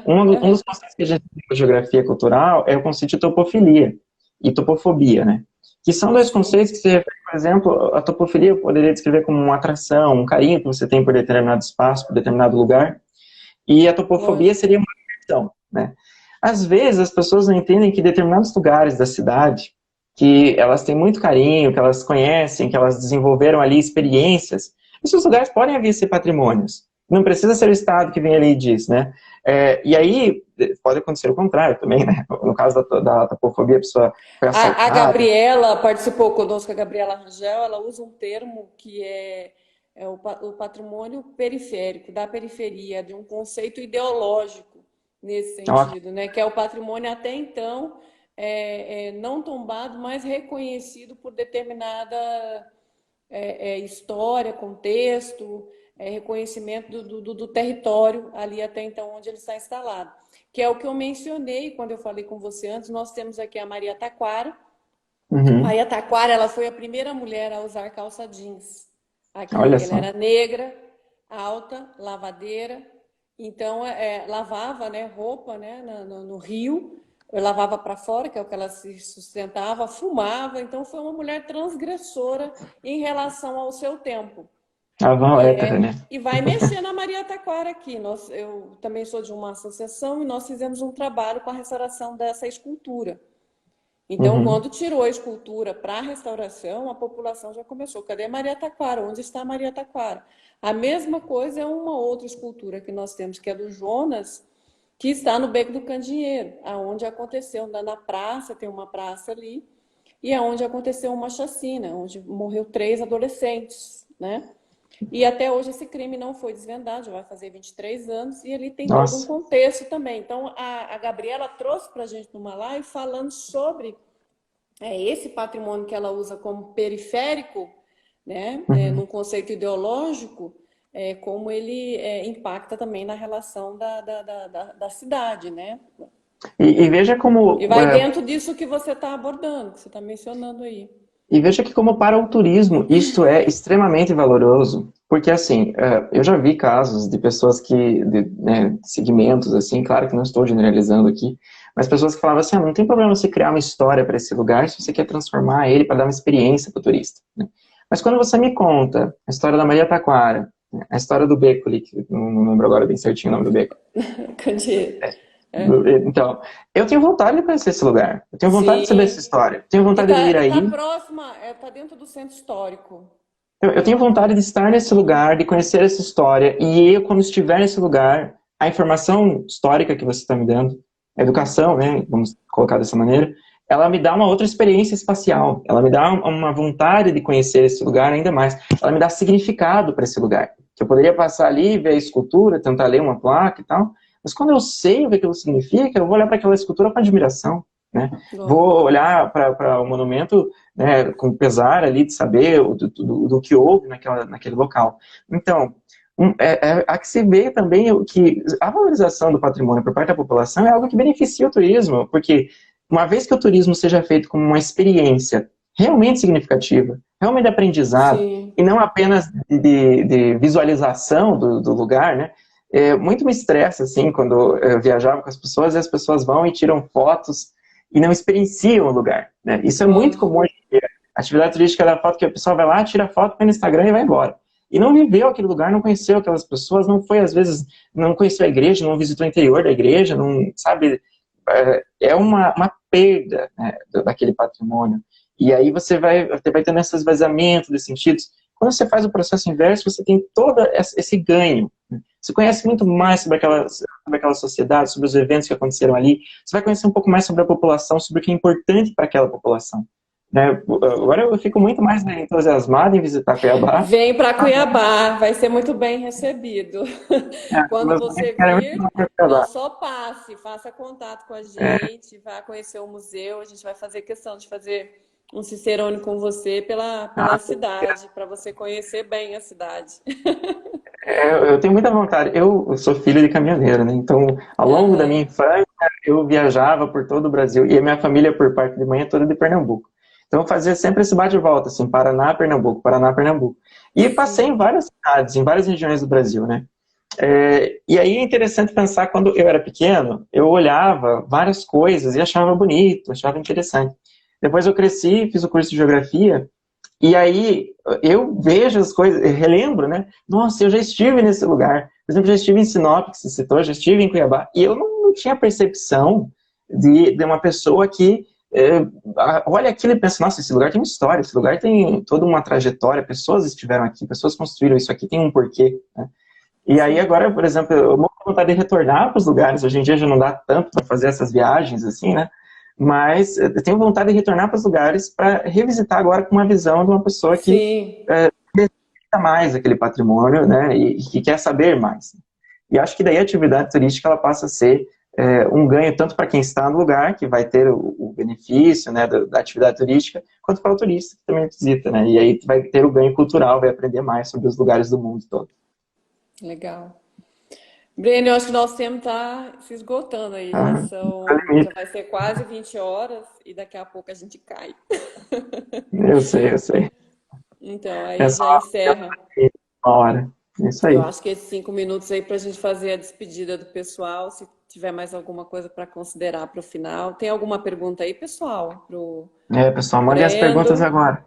Um dos conceitos que a gente tem na geografia cultural é o conceito de topofilia e topofobia, né? Que são 2 conceitos que se referem, por exemplo, a topofilia eu poderia descrever como uma atração, um carinho que você tem por determinado espaço, por determinado lugar, e a topofobia seria uma aversão, né? Às vezes as pessoas não entendem que determinados lugares da cidade, que elas têm muito carinho, que elas conhecem, que elas desenvolveram ali experiências, esses lugares podem vir a ser patrimônios, Não precisa ser o Estado que vem ali e diz, né? E aí, pode acontecer o contrário também, né? No caso da tapofobia, a pessoa foi A assaltada. Gabriela participou conosco, a Gabriela Rangel, ela usa um termo que é o patrimônio periférico, da periferia, de um conceito ideológico nesse Ó, sentido, né? Que é o patrimônio até então não tombado, mas reconhecido por determinada história, contexto, reconhecimento do território ali até então onde ele está instalado. Que é o que eu mencionei quando eu falei com você antes. Nós temos aqui a Maria Taquara. uhum, Maria Taquara, ela foi a primeira mulher a usar calça jeans aqui. olha Ela só. era negra, alta, lavadeira, então lavava, né, roupa, né, no rio, lavava para fora, que é o que ela se sustentava, fumava, então foi uma mulher transgressora em relação ao seu tempo. A Van hétera, né? E vai mexer na Maria Taquara aqui. Eu também sou de uma associação e nós fizemos um trabalho com a restauração dessa escultura. Então, Uhum. quando tirou a escultura para a restauração, a população já começou. Cadê Maria Taquara? Onde está Maria Taquara? A mesma coisa é uma outra escultura que nós temos, que é do Jonas, que está no Beco do Candeeiro, aonde aconteceu, na praça, tem uma praça ali, e é onde aconteceu uma chacina, onde morreu 3 adolescentes, né? E até hoje esse crime não foi desvendado, já vai fazer 23 anos, e ele tem todo um Nossa. contexto também. Então, a Gabriela trouxe para a gente numa live falando sobre esse patrimônio que ela usa como periférico, né, Uhum. num conceito ideológico, como ele impacta também na relação da cidade, né? E veja E como vai dentro disso que você está abordando, que você está mencionando aí. E veja que, como para o turismo, isto é extremamente valoroso, porque, assim, eu já vi casos de pessoas né, segmentos, assim, claro que não estou generalizando aqui, mas pessoas que falavam assim, não tem problema você criar uma história para esse lugar se você quer transformar ele para dar uma experiência para o turista, né? Mas quando você me conta a história da Maria Taquara, né, a história do beco ali, que não lembro agora bem certinho o nome do beco, Candeeiro. então, eu tenho vontade de conhecer esse lugar, eu tenho vontade de saber essa Sim. história, eu tenho vontade de ir E tá aí. próxima, tá dentro do centro histórico. Eu tenho vontade de estar nesse lugar, de conhecer essa história, e eu, quando estiver nesse lugar, a informação histórica que você está me dando, a educação, né, vamos colocar dessa maneira, ela me dá uma outra experiência espacial, ela me dá uma vontade de conhecer esse lugar ainda mais, ela me dá significado para esse lugar, que eu poderia passar ali, ver a escultura, tentar ler uma placa e tal, mas quando eu sei o que aquilo significa, eu vou olhar para aquela escultura com admiração, né? Vou olhar para o monumento, né, com pesar ali de saber do que houve naquele local. Então, há que se ver também que a valorização do patrimônio por parte da população é algo que beneficia o turismo, porque uma vez que o turismo seja feito como uma experiência realmente significativa, realmente de aprendizado, Sim. e não apenas de visualização do lugar, né? Muito me estressa, assim, quando eu viajava com as pessoas e as pessoas vão e tiram fotos e não experienciam o lugar, né? Isso é muito comum Lógico. hoje em dia. A atividade turística é da foto que a pessoa vai lá, tira foto, põe no Instagram e vai embora. E não viveu aquele lugar, não conheceu aquelas pessoas, não foi, às vezes, não conheceu a igreja, não visitou o interior da igreja, não, sabe? É uma perda, né, daquele patrimônio. E aí você vai tendo esse esvaziamento de sentidos. Quando você faz o processo inverso, você tem todo esse ganho. Você conhece muito mais sobre aquela sociedade, sobre os eventos que aconteceram ali. Você vai conhecer um pouco mais sobre a população, sobre o que é importante para aquela população, né? Agora eu fico muito mais entusiasmado em visitar Cuiabá. Vem para Cuiabá, vai ser muito bem recebido. Quando Meus amigos você querem muito vir, ir para não Cuiabá. só passe, faça contato com a É, gente, vá conhecer o museu. A gente vai fazer questão de fazer um cicerone com você pela cidade, para você conhecer bem a cidade. eu tenho muita vontade. Eu sou filho de caminhoneiro, né? Então, ao longo da minha Aham. infância, eu viajava por todo o Brasil. E a minha família, por parte de mãe, é toda de Pernambuco. Então, eu fazia sempre esse bate-volta, assim, Paraná, Pernambuco, Paraná, Pernambuco. E passei em Sim. várias cidades, em várias regiões do Brasil, né? E aí é interessante pensar, quando eu era pequeno, eu olhava várias coisas e achava bonito, achava interessante. Depois eu cresci, fiz o curso de geografia, e aí eu vejo as coisas, eu relembro, né? Nossa, eu já estive nesse lugar. Por exemplo, já estive em Sinop, que você citou, já estive em Cuiabá, e eu não tinha percepção de uma pessoa que olha aquilo e pensa, nossa, esse lugar tem uma história, esse lugar tem toda uma trajetória, pessoas estiveram aqui, pessoas construíram isso aqui, tem um porquê, né? E aí sim, agora, por exemplo, eu tenho vontade de retornar para os lugares. Hoje em dia já não dá tanto para fazer essas viagens assim, né? Mas eu tenho vontade de retornar para os lugares para revisitar agora com uma visão de uma pessoa que sim. respeita mais aquele patrimônio, né? E que quer saber mais. E acho que daí a atividade turística ela passa a ser um ganho tanto para quem está no lugar, que vai ter o benefício, né, da atividade turística, quanto para o turista que também visita, né? E aí vai ter o ganho cultural, vai aprender mais sobre os lugares do mundo todo. Legal. Breno, eu acho que nosso tempo está se esgotando aí. Ah, tá Já limite. vai ser quase 20 horas e daqui a pouco a gente cai. Eu sei, eu sei. Então, É aí só já encerra. uma hora. É isso Eu aí. acho que esses 5 minutos aí para a gente fazer a despedida do pessoal, se tiver mais alguma coisa para considerar para o final. Tem alguma pergunta aí, pessoal? Pro Pessoal, mandem as perguntas Brendo. agora.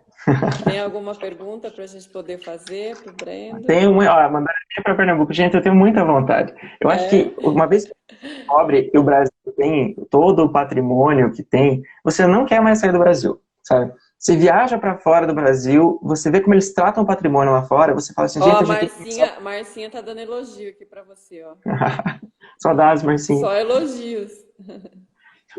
Tem alguma pergunta para a gente poder fazer para o Brendo? Tenho, mandar para Pernambuco, gente, eu tenho muita vontade. Eu acho que É? uma vez que descobre que o Brasil tem todo o patrimônio que tem, você não quer mais sair do Brasil, sabe? Você viaja para fora do Brasil, você vê como eles tratam o patrimônio lá fora, você fala assim, Ó, gente, a a gente tem que começar. Marcinha tá dando elogio aqui para você, ó. Saudades, Marcinho. Só elogios.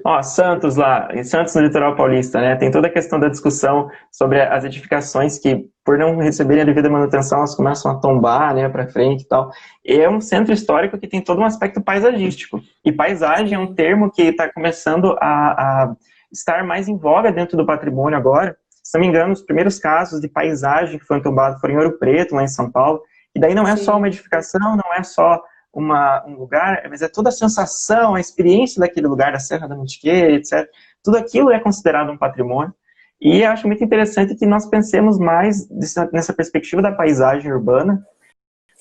Ó, Santos lá, em Santos no litoral paulista, né? Tem toda a questão da discussão sobre as edificações que, por não receberem a devida manutenção, elas começam a tombar, né, para frente e tal. E é um centro histórico que tem todo um aspecto paisagístico. E paisagem é um Sim, termo que está começando a estar mais em voga dentro do patrimônio agora. Se não me engano, os primeiros casos de paisagem que foram tombados foram em Ouro Preto, lá em São Paulo. E daí não é só uma sim, edificação, não é só um lugar, mas é toda a sensação, a experiência daquele lugar, da Serra da Mantiqueira, etc. Tudo aquilo é considerado um patrimônio. E eu acho muito interessante que nós pensemos mais nessa perspectiva da paisagem urbana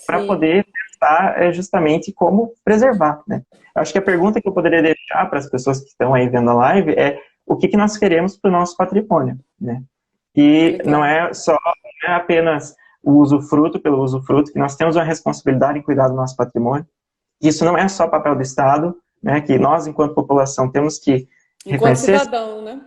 para sim. poder pensar justamente como preservar, né? Eu acho que a pergunta que eu poderia deixar para as pessoas que estão aí vendo a live é o que nós queremos para o nosso patrimônio, né? E não Legal. é só, não é apenas o usufruto pelo usufruto, que nós temos uma responsabilidade em cuidar do nosso patrimônio. Isso não é só papel do Estado, né, que nós, enquanto população, temos que Enquanto reconhecer cidadão, né?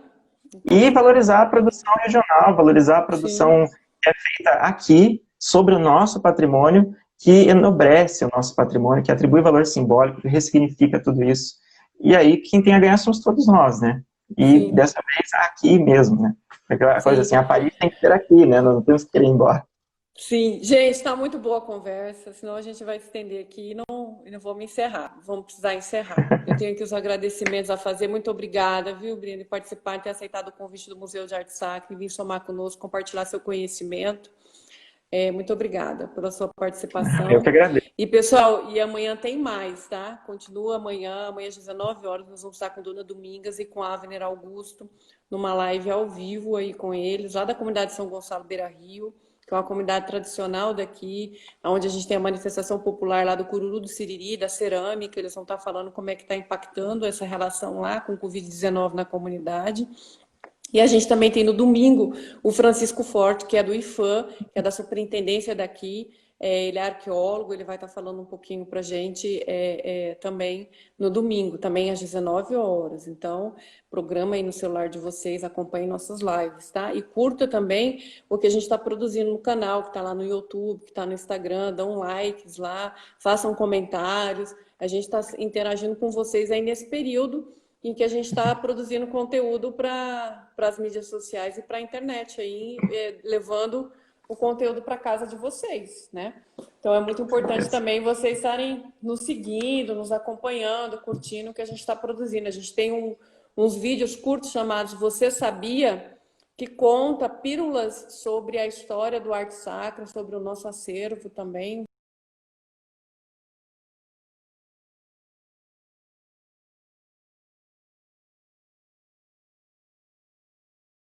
Enquanto e valorizar cidadão. a produção regional, valorizar a Sim, produção que é feita aqui, sobre o nosso patrimônio, que enobrece o nosso patrimônio, que atribui valor simbólico, que ressignifica tudo isso. E aí, quem tem a ganhar somos todos nós, né? E sim, dessa vez aqui mesmo, né? Aquela coisa sim. assim, a Paris tem que ser aqui, né? Nós não temos que ir embora. Sim, gente, está muito boa a conversa, senão a gente vai se estender aqui e não vou me encerrar. Vamos precisar encerrar. Eu tenho aqui os agradecimentos a fazer. Muito obrigada, viu, Breno, por participar e ter aceitado o convite do Museu de Arte Sacra e vir somar conosco, compartilhar seu conhecimento. Muito obrigada pela sua Eu que participação. agradeço. E, pessoal, e amanhã tem mais, tá? Continua amanhã às 19 horas, nós vamos estar com Dona Domingas e com a Avner Augusto, numa live ao vivo aí com eles, lá da comunidade São Gonçalo Beira Rio, que é uma comunidade tradicional daqui, onde a gente tem a manifestação popular lá do Cururu do Siriri, da cerâmica, eles vão estar falando como é que está impactando essa relação lá com o Covid-19 na comunidade. E a gente também tem no domingo o Francisco Forte, que é do IFAM, que é da superintendência daqui. Ele é arqueólogo, ele vai estar falando um pouquinho para a gente também no domingo, também às 19 horas. Então, programa aí no celular de vocês, acompanhe nossas lives, tá? E curta também o que a gente está produzindo no canal, que está lá no YouTube, que está no Instagram, dão likes lá, façam comentários. A gente está interagindo com vocês aí nesse período em que a gente está produzindo conteúdo para as mídias sociais e para a internet, aí, levando o conteúdo para casa de vocês, né? Então é muito importante também vocês estarem nos seguindo, nos acompanhando, curtindo o que a gente está produzindo. A gente tem uns vídeos curtos chamados Você Sabia? Que conta pílulas sobre a história do arte sacra, sobre o nosso acervo também,